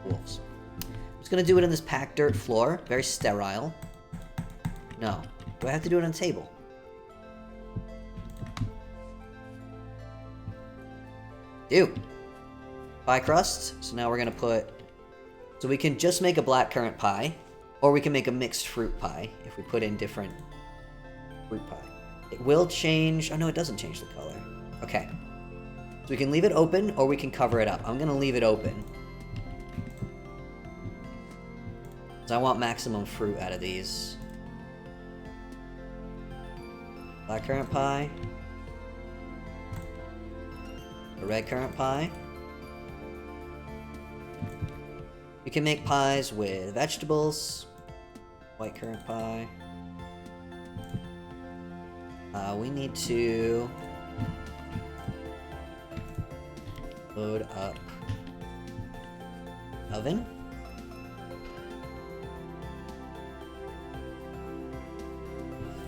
wolves. I'm just gonna do it on this packed dirt floor. Very sterile. No. Do I have to do it on a table? Dude. pie crust. So now we're gonna put... So we can just make a blackcurrant pie, or we can make a mixed fruit pie if we put in different fruit pie. It will change... Oh no, it doesn't change the color. Okay. So we can leave it open, or we can cover it up. I'm gonna leave it open. Because I want maximum fruit out of these. Blackcurrant pie. A red currant pie. You can make pies with vegetables. White currant pie. We need to load up oven.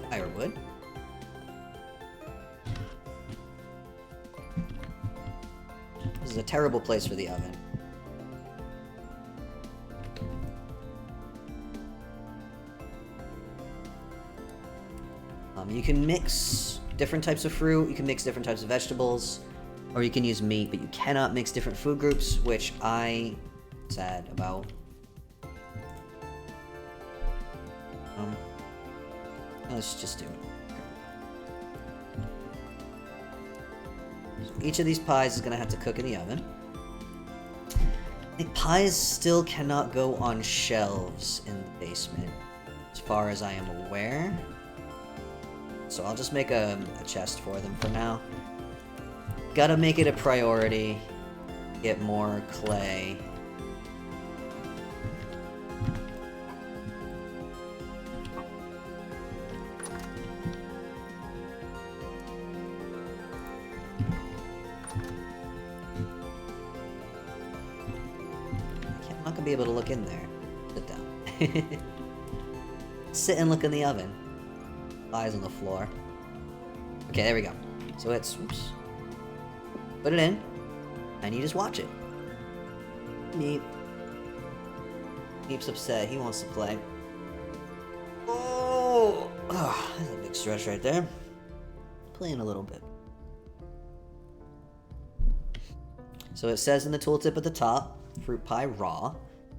Firewood. This is a terrible place for the oven. You can mix different types of fruit, you can mix different types of vegetables, or you can use meat, but you cannot mix different food groups, which I'm sad about. Let's just do it. So each of these pies is going to have to cook in the oven. I think pies still cannot go on shelves in the basement, as far as I am aware. So I'll just make a chest for them for now. Gotta make it a priority. Get more clay. I'm not gonna be able to look in there. Sit down. Sit and look in the oven. Lies on the floor. Okay, there we go. So it's... Oops. Put it in. And you just watch it. Meep. Meep's upset. He wants to play. Oh! That's a big stretch right there. Playing a little bit. So it says in the tooltip at the top, fruit pie raw.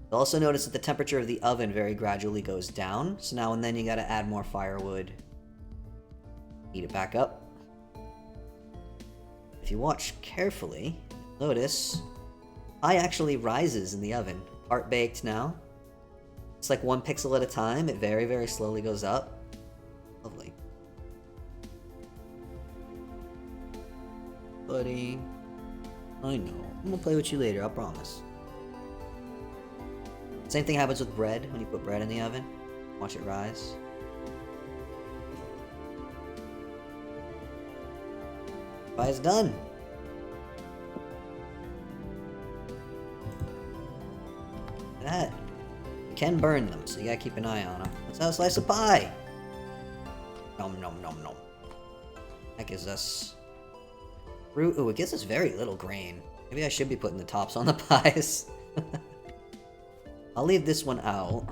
You'll also notice that the temperature of the oven very gradually goes down. So now and then you gotta add more firewood. Heat it back up. If you watch carefully, notice pie actually rises in the oven. Part baked now. It's like 1 pixel at a time. It very, very slowly goes up. Lovely. Buddy. I know. I'm gonna play with you later, I promise. Same thing happens with bread when you put bread in the oven. Watch it rise. Pie's done. Look at that. You can burn them, so you gotta keep an eye on them. Let's have a slice of pie. Nom nom nom nom. That gives us fruit. Ooh, it gives us very little grain. Maybe I should be putting the tops on the pies. I'll leave this one out.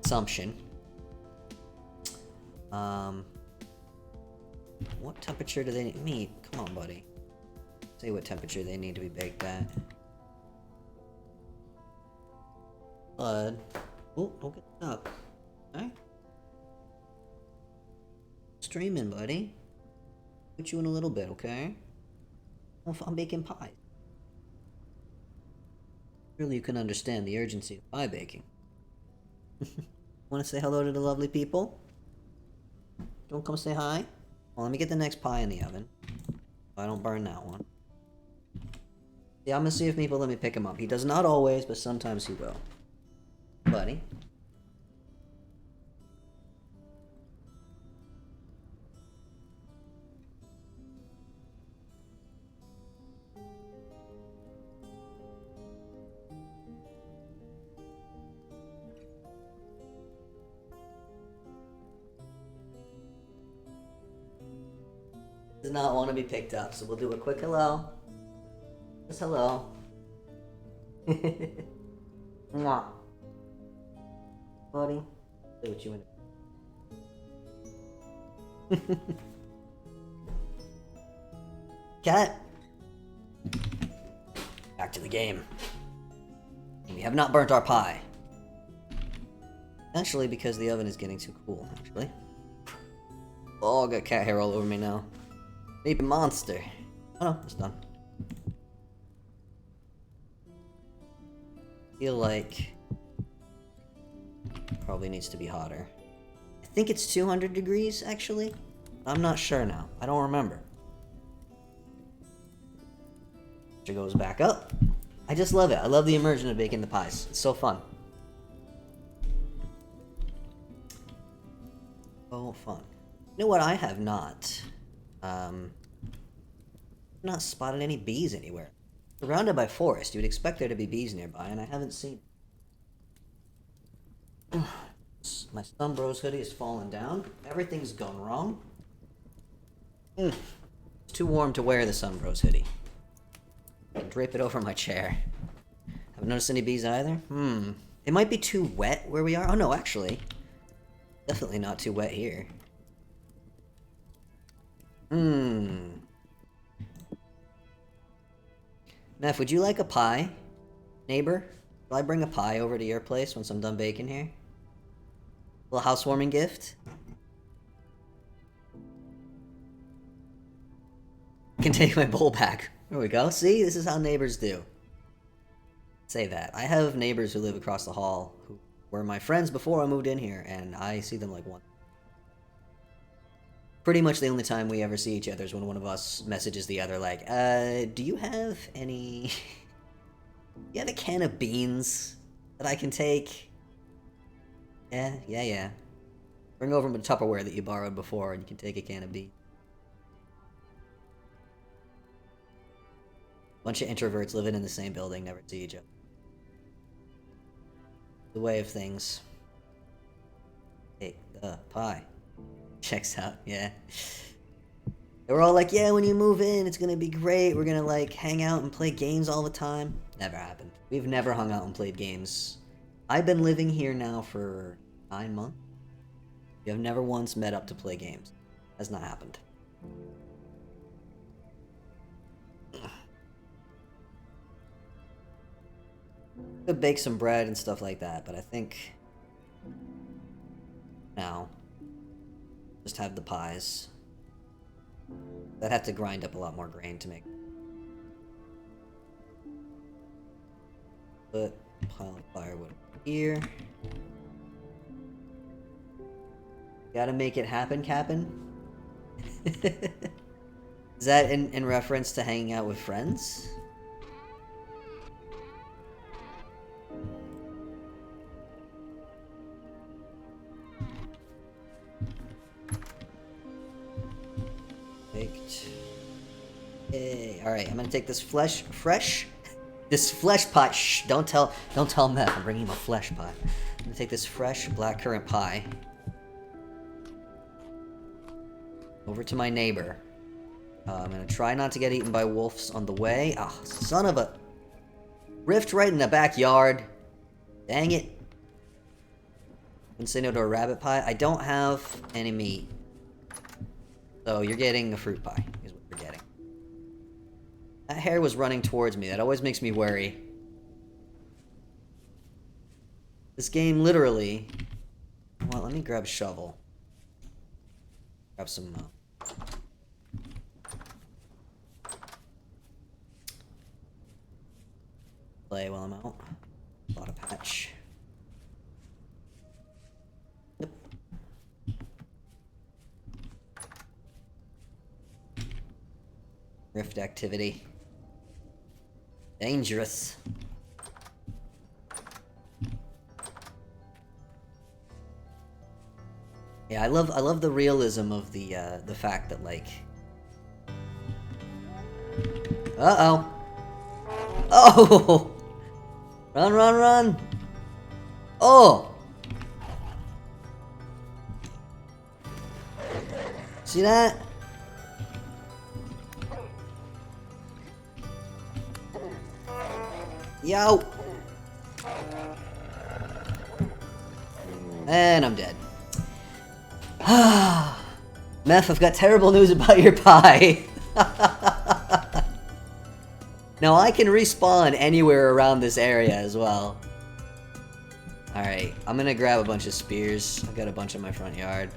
Assumption. What temperature do they need? Meat, come on, buddy. Say what temperature they need to be baked at. Bud. Oh, don't get stuck. Okay. Streaming, buddy. Put you in a little bit, okay? I'm baking pie. Surely you can understand the urgency of pie baking. Want to say hello to the lovely people? Don't come say hi? Well, let me get the next pie in the oven. So I don't burn that one. Yeah, I'm gonna see if people let me pick him up. He does not always, but sometimes he will. Buddy. Does not want to be picked up, so we'll do a quick hello. Just hello. Mwah. Buddy. Play with you in. Cat. to the game. We have not burnt our pie. Actually, because the oven is getting too cool, actually. Oh, I got cat hair all over me now. Maybe monster. Oh no, it's done. Feel like probably needs to be hotter. I think it's 200 degrees, actually. I'm not sure now. I don't remember. It goes back up. I just love it. I love the immersion of baking the pies. It's so fun. Oh, fun. You know what? I have not spotted any bees anywhere. Surrounded by forest, you would expect there to be bees nearby, and I haven't seen. My Sunbros hoodie is falling down. Everything's gone wrong. It's too warm to wear the Sunbros hoodie. I can drape it over my chair. Haven't noticed any bees either. It might be too wet where we are. Oh no, actually. Definitely not too wet here. Meph, would you like a pie? Neighbor? Will I bring a pie over to your place once I'm done baking here? A little housewarming gift? I can take my bowl back. There we go. See? This is how neighbors do. Say that. I have neighbors who live across the hall who were my friends before I moved in here, and I see them like once. Pretty much the only time we ever see each other is when one of us messages the other like, do you have any... you have a can of beans that I can take? Yeah. Bring over the Tupperware that you borrowed before and you can take a can of beans. Bunch of introverts living in the same building, never see each other. The way of things. Take the pie. Checks out, yeah. They were all like, yeah, when you move in, it's gonna be great. We're gonna, like, hang out and play games all the time. Never happened. We've never hung out and played games. I've been living here now for 9 months. We have never once met up to play games. Has not happened. Could bake some bread and stuff like that, but I think now just have the pies. I'd have to grind up a lot more grain to make. Put a pile of firewood here. Gotta make it happen, Cap'n. Is that in reference to hanging out with friends? Baked. Hey, alright, I'm gonna take this this flesh pie. Shh, don't tell Meth, I'm bringing him a flesh pie. I'm gonna take this fresh blackcurrant pie over to my neighbor. I'm gonna try not to get eaten by wolves on the way. Ah, oh, son of a... rift right in the backyard. Dang it. Couldn't say no to a rabbit pie. I don't have any meat. So you're getting a fruit pie, is what you're getting. That hare was running towards me. That always makes me worry. This game literally... well, let me grab a shovel. Grab some... play while I'm out. Bought a patch. Yep. Rift activity. Dangerous. Yeah, I love the realism of the fact that, like... uh-oh. Oh! Run, run, run! Oh! See that? Yo! And I'm dead. Meth, I've got terrible news about your pie. Now I can respawn anywhere around this area as well. Alright, I'm gonna grab a bunch of spears. I've got a bunch in my front yard.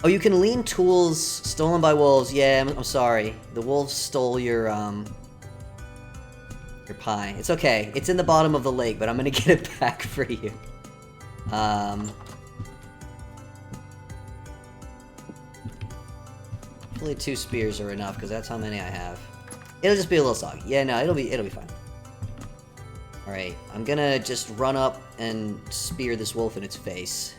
Oh, you can lean tools stolen by wolves. Yeah, I'm sorry. The wolves stole your pie. It's okay. It's in the bottom of the lake, but I'm gonna get it back for you. Hopefully 2 spears are enough, because that's how many I have. It'll just be a little soggy. Yeah, no, it'll be fine. Alright, I'm gonna just run up and spear this wolf in its face.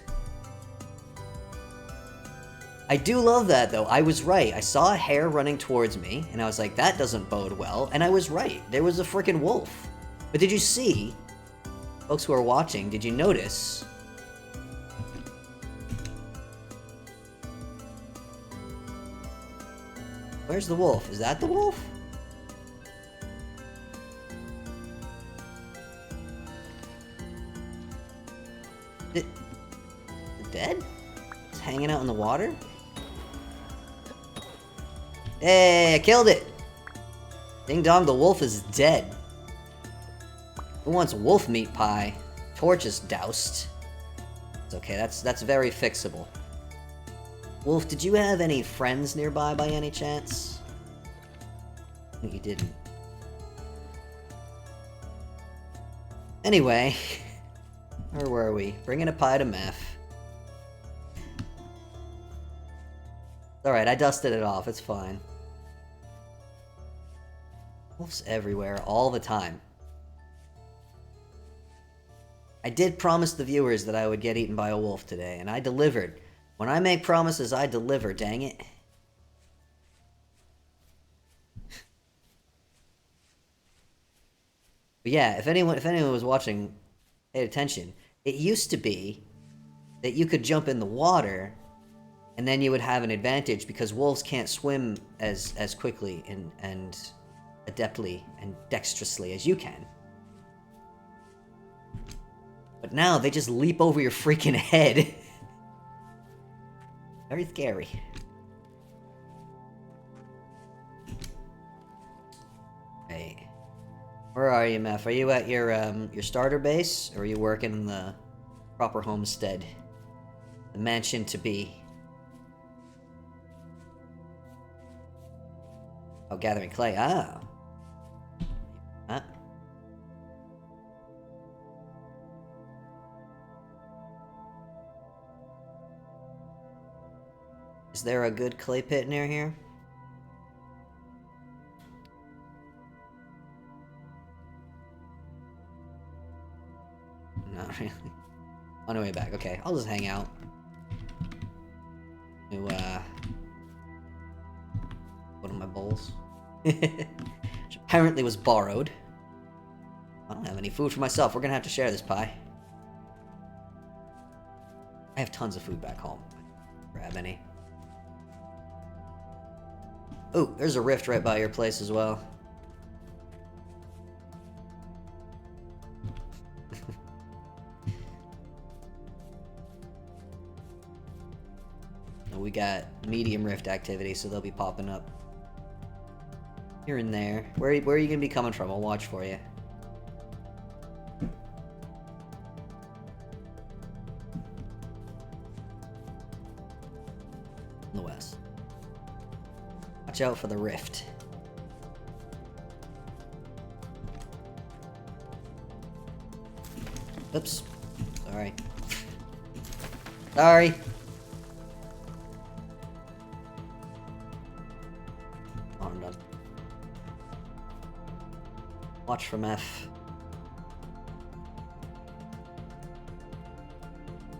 I do love that, though. I was right. I saw a hare running towards me, and I was like, that doesn't bode well. And I was right. There was a freaking wolf. But did you see, folks who are watching, did you notice? Where's the wolf? Is that the wolf? Dead? It's hanging out in the water? Hey, I killed it! Ding dong, the wolf is dead. Who wants wolf meat pie? Torch is doused. It's okay, that's very fixable. Wolf, did you have any friends nearby by any chance? I think you didn't. Anyway, where were we? Bringing a pie to meth. Alright, I dusted it off, it's fine. Wolves everywhere, all the time. I did promise the viewers that I would get eaten by a wolf today, and I delivered. When I make promises, I deliver, dang it. But yeah, if anyone was watching, paid attention, it used to be that you could jump in the water and then you would have an advantage because wolves can't swim as quickly and adeptly and dexterously as you can. But now they just leap over your freaking head. Very scary. Hey, where are you, Meph? Are you at your starter base, or are you working in the proper homestead, the mansion to be? Oh, gathering clay. Ah. Huh? Is there a good clay pit near here? Not really. On the way back. Okay, I'll just hang out. New, one of my bowls. Which apparently was borrowed. I don't have any food for myself. We're gonna have to share this pie. I have tons of food back home. Grab any. Oh, there's a rift right by your place as well. We got medium rift activity, so they'll be popping up here and there. Where are you gonna be coming from? I'll watch for you. In the west. Watch out for the rift. Oops. Sorry. Sorry. Oh, I'm done. Watch from F.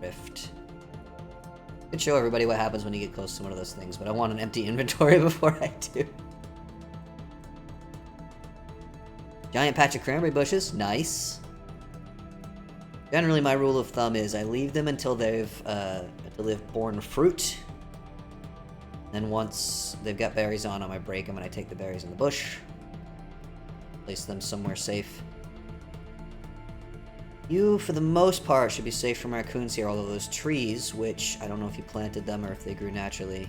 Rift. Could show everybody what happens when you get close to one of those things, but I want an empty inventory before I do. Giant patch of cranberry bushes. Nice. Generally, my rule of thumb is I leave them until they've borne fruit. Then once they've got berries on them, I break them and I take the berries in the bush. Place them somewhere safe. You, for the most part, should be safe from raccoons here, although those trees, which I don't know if you planted them or if they grew naturally,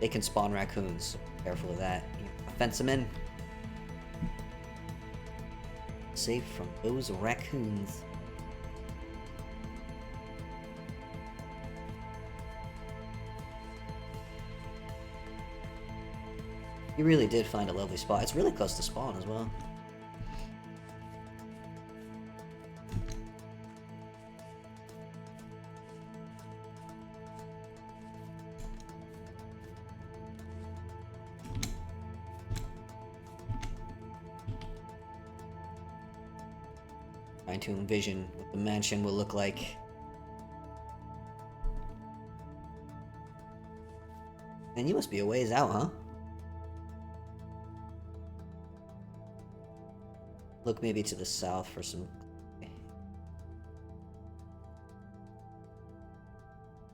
they can spawn raccoons. So be careful of that. You fence them in. Safe from those raccoons. You really did find a lovely spot. It's really close to spawn as well. Trying to envision what the mansion will look like. And you must be a ways out, huh? Look maybe to the south for some...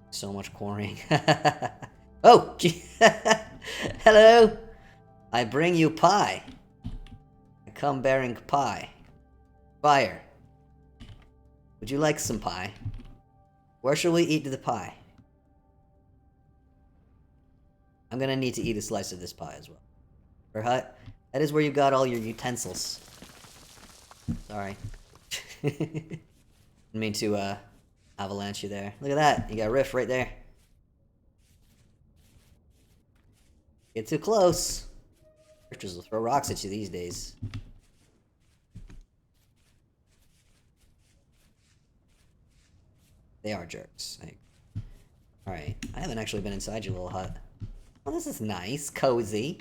So much quarrying. Oh! Hello! I bring you pie. I come bearing pie. Fire. Would you like some pie? Where shall we eat the pie? I'm gonna need to eat a slice of this pie as well. Or hut. That is where you got all your utensils. Sorry. Didn't mean to, avalanche you there. Look at that. You got a rift right there. Get too close. Rifters will throw rocks at you these days. They are jerks. Alright. I haven't actually been inside your little hut. Oh, this is nice. Cozy.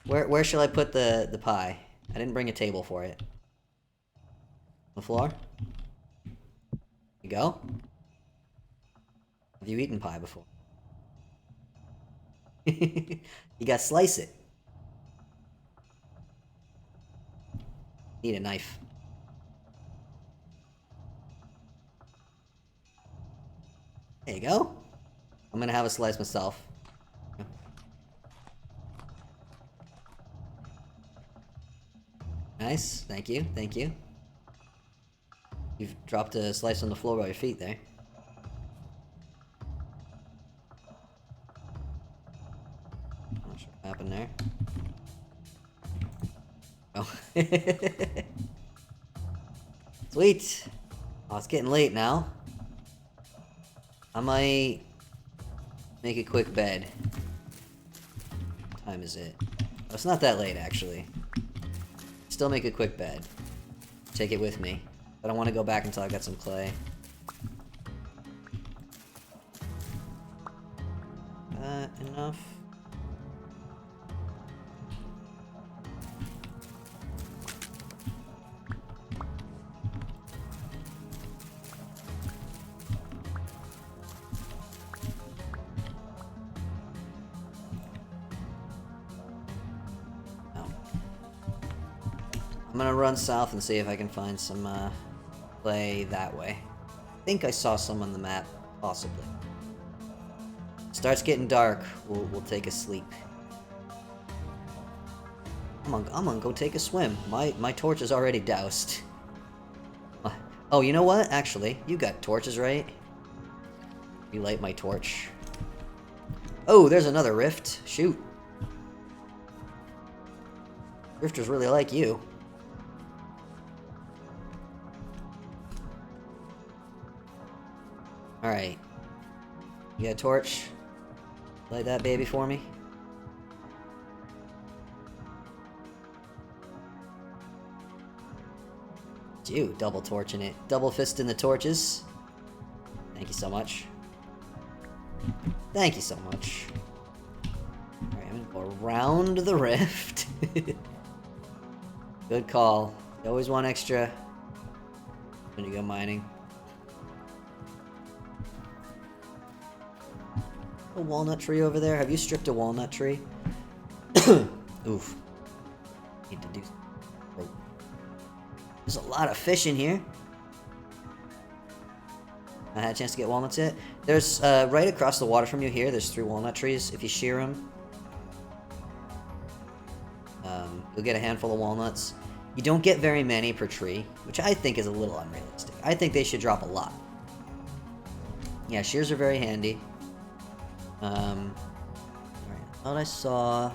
Where shall I put the pie? I didn't bring a table for it. On the floor? You go? Have you eaten pie before? You gotta slice it. Need a knife. There you go. I'm gonna have a slice myself. Nice. Thank you. Thank you. You've dropped a slice on the floor by your feet there. Not sure what happened there. Oh. Sweet. Oh, it's getting late now. I might make a quick bed. What time is it? Oh, it's not that late, actually. Still make a quick bed. Take it with me. But I want to go back until I got some clay. Enough? I'm gonna run south and see if I can find some clay that way. I think I saw some on the map, possibly. Starts getting dark, we'll take a sleep. I'm gonna go take a swim. My torch is already doused. Oh, you know what? Actually, you got torches, right? You light my torch. Oh, there's another rift. Shoot. Rifters really like you. Alright. You got a torch? Light that baby for me. Ew, double torching it. Double fisting the torches. Thank you so much. Thank you so much. Alright, I'm gonna go around the rift. Good call. You always want extra when you go mining. A walnut tree over there. Have you stripped a walnut tree? Oof. Need to do. Oh. There's a lot of fish in here. I had a chance to get walnuts yet. There's right across the water from you here. There's 3 walnut trees. If you shear them, you'll get a handful of walnuts. You don't get very many per tree, which I think is a little unrealistic. I think they should drop a lot. Yeah, shears are very handy. Alright, I thought I saw...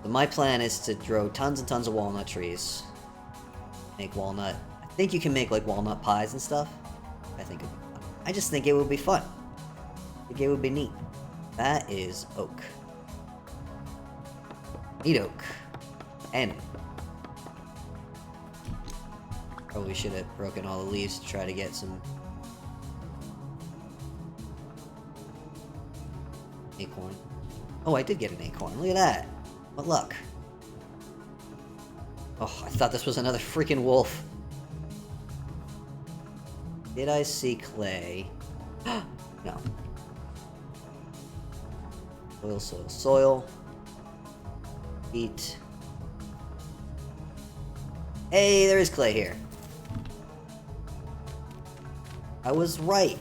But my plan is to grow tons and tons of walnut trees. Make walnut. I think you can make like walnut pies and stuff. I just think it would be fun. I think it would be neat. That is oak. Need oak. And probably should have broken all the leaves to try to get some acorn. Oh, I did get an acorn. Look at that. What luck. Oh, I thought this was another freaking wolf. Did I see clay? No. Soil, soil, soil. Heat. Hey, there is clay here. I was right.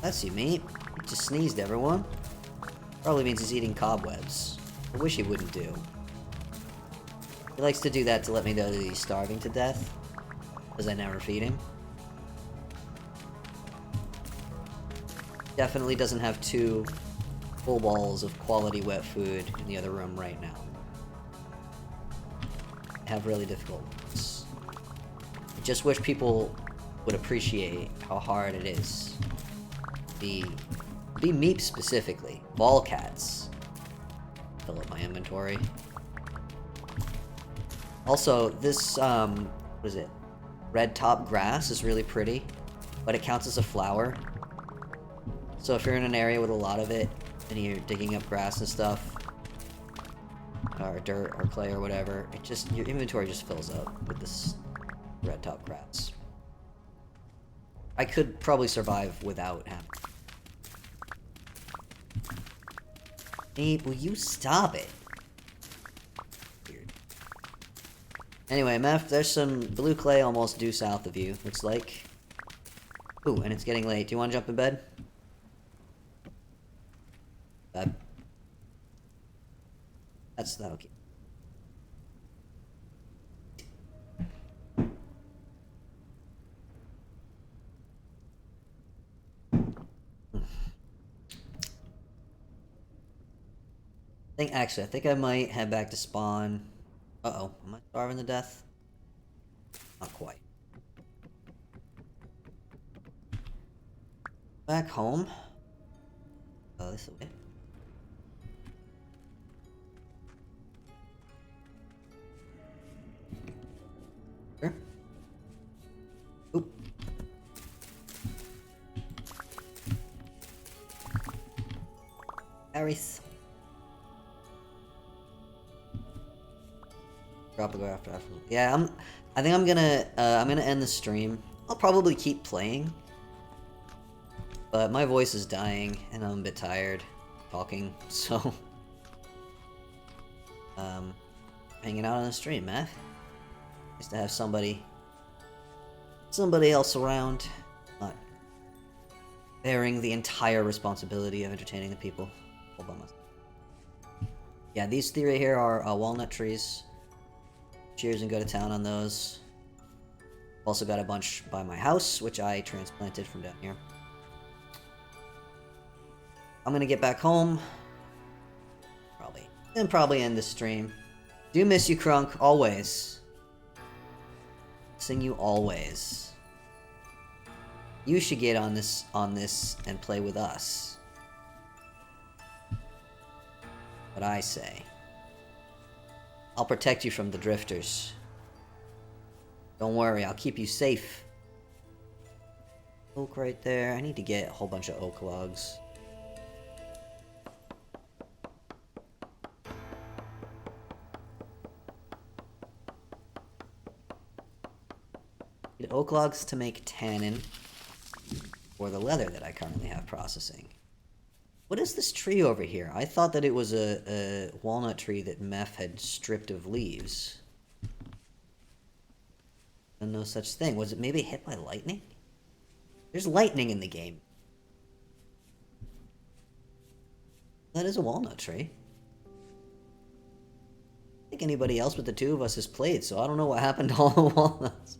That's you, mate. He just sneezed, everyone. Probably means he's eating cobwebs. I wish he wouldn't do. He likes to do that to let me know that he's starving to death. Because I never feed him. Definitely doesn't have 2 full bowls of quality wet food in the other room right now. I have really difficult ones. I just wish people would appreciate how hard it is. Be meep specifically. Ball cats. Fill up my inventory. Also, this, what is it? Red top grass is really pretty, but it counts as a flower. So if you're in an area with a lot of it, and you're digging up grass and stuff, or dirt, or clay, or whatever, it just, your inventory just fills up with this red top grass. I could probably survive without having. Abe, will you stop it? Weird. Anyway, Meph, there's some blue clay almost due south of you, looks like. Ooh, and it's getting late. Do you want to jump in bed? That's that okay. I think I might head back to spawn. Uh-oh, am I starving to death? Not quite. Back home. Oh, this way. Sure. Oop. Aris. Drop a go after. Yeah, I think I'm gonna end the stream. I'll probably keep playing, but my voice is dying and I'm a bit tired talking, so hanging out on the stream, man. Nice to have somebody else around, not bearing the entire responsibility of entertaining the people all by myself. Yeah, these 3 right here are walnut trees. Cheers and go to town on those. Also got a bunch by my house, which I transplanted from down here. I'm gonna get back home. Probably end the stream. Do miss you, Crunk, always. Missing you always. You should get on this and play with us. What I say. I'll protect you from the drifters. Don't worry, I'll keep you safe. Oak right there. I need to get a whole bunch of oak logs. Get oak logs to make tannin for the leather that I currently have processing. What is this tree over here? I thought that it was a walnut tree that Meph had stripped of leaves. And no such thing. Was it maybe hit by lightning? There's lightning in the game. That is a walnut tree. I don't think anybody else but the 2 of us has played, so I don't know what happened to all the walnuts.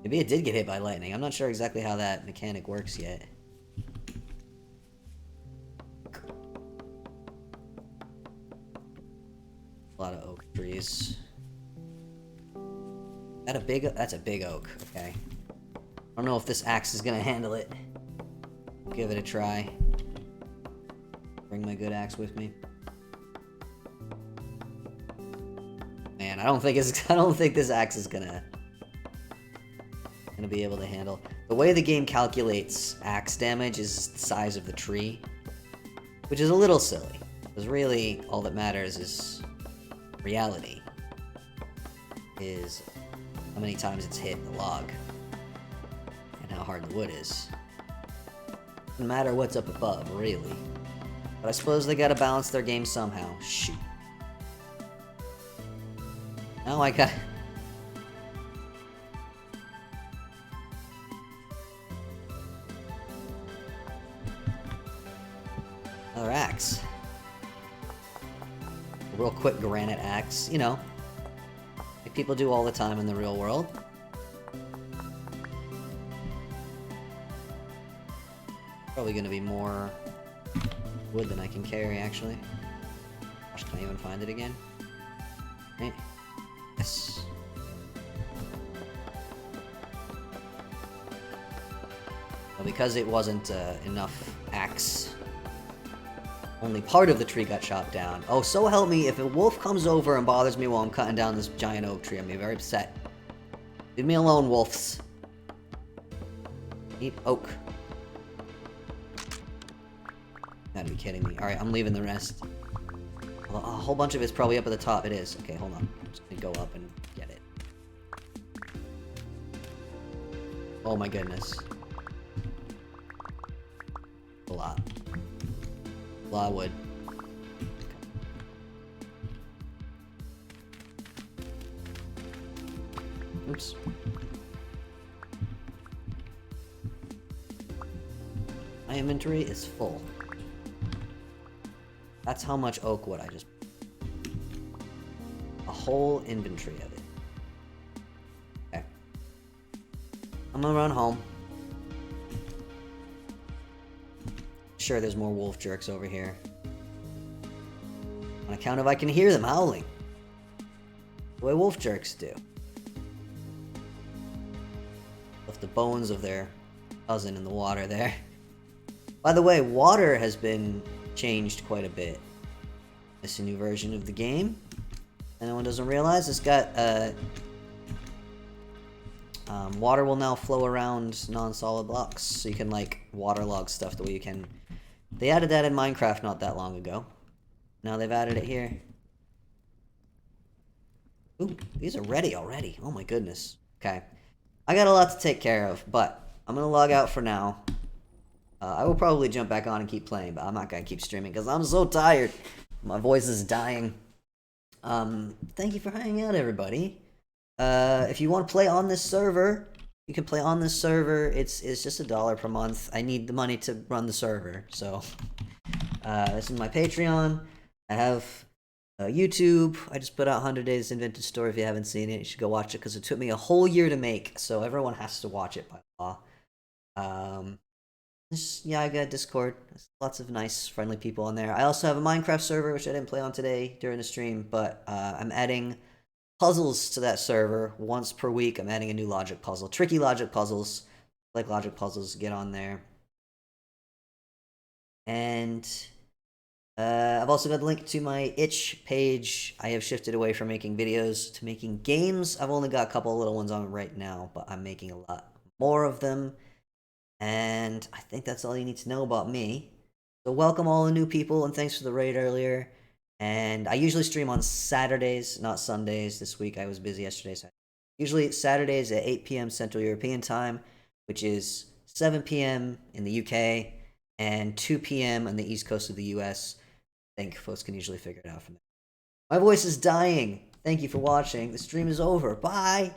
Maybe it did get hit by lightning. I'm not sure exactly how that mechanic works yet. oak trees. That's a big oak, okay. I don't know if this axe is gonna handle it. Give it a try. Bring my good axe with me. Man, I don't think this axe is gonna be able to handle. The way the game calculates axe damage is the size of the tree, which is a little silly, because really all that matters is reality. Is how many times it's hit the log and how hard the wood is. Doesn't matter what's up above, really. But I suppose they gotta balance their game somehow. Shoot. Now I got... Another axe. A real quick granite axe, you know. Like people do all the time in the real world. Probably gonna be more wood than I can carry, actually. Gosh, can I even find it again? Right. Yes. Well, because it wasn't enough axe, only part of the tree got chopped down. Oh, so help me, if a wolf comes over and bothers me while I'm cutting down this giant oak tree, I'm gonna be very upset. Leave me alone, wolves. Eat oak. You gotta be kidding me. Alright, I'm leaving the rest. A whole bunch of it's probably up at the top. It is. Okay, hold on. I'm just gonna go up and get it. Oh my goodness. A lot. A lot of wood. Okay. Oops. My inventory is full. That's how much oak wood I just... A whole inventory of it. Okay. I'm gonna run home. Sure, there's more wolf jerks over here. On account of I can hear them howling. The way wolf jerks do. Left the bones of their cousin in the water there. By the way, water has been changed quite a bit. It's a new version of the game. Anyone doesn't realize it's got water will now flow around non-solid blocks, so you can like waterlog stuff the way you can. They added that in Minecraft not that long ago. Now they've added it here. Ooh, these are ready already. Oh my goodness. Okay, I got a lot to take care of, but I'm gonna log out for now. I will probably jump back on and keep playing, but I'm not gonna keep streaming because I'm so tired. My voice is dying. Thank you for hanging out, everybody. If you want to play on this server, you can play on this server. It's just $1 per month. I need the money to run the server, so this is my Patreon. I have YouTube. I just put out 100 Days Invented Story. If you haven't seen it, you should go watch it because it took me a whole year to make, so everyone has to watch it by law. Yeah, I got Discord. There's lots of nice, friendly people on there. I also have a Minecraft server, which I didn't play on today during the stream, but I'm adding puzzles to that server once per week. I'm adding a new logic puzzle. Tricky logic puzzles. Like logic puzzles, get on there. And I've also got the link to my itch page. I have shifted away from making videos to making games. I've only got a couple of little ones on right now, but I'm making a lot more of them. And I think that's all you need to know about me. So welcome all the new people, and thanks for the raid earlier. And I usually stream on Saturdays, not Sundays. This week I was busy yesterday. So usually Saturdays at 8 p.m. Central European Time, which is 7 p.m. in the UK, and 2 p.m. on the East Coast of the US. I think folks can usually figure it out from there. My voice is dying. Thank you for watching. The stream is over. Bye!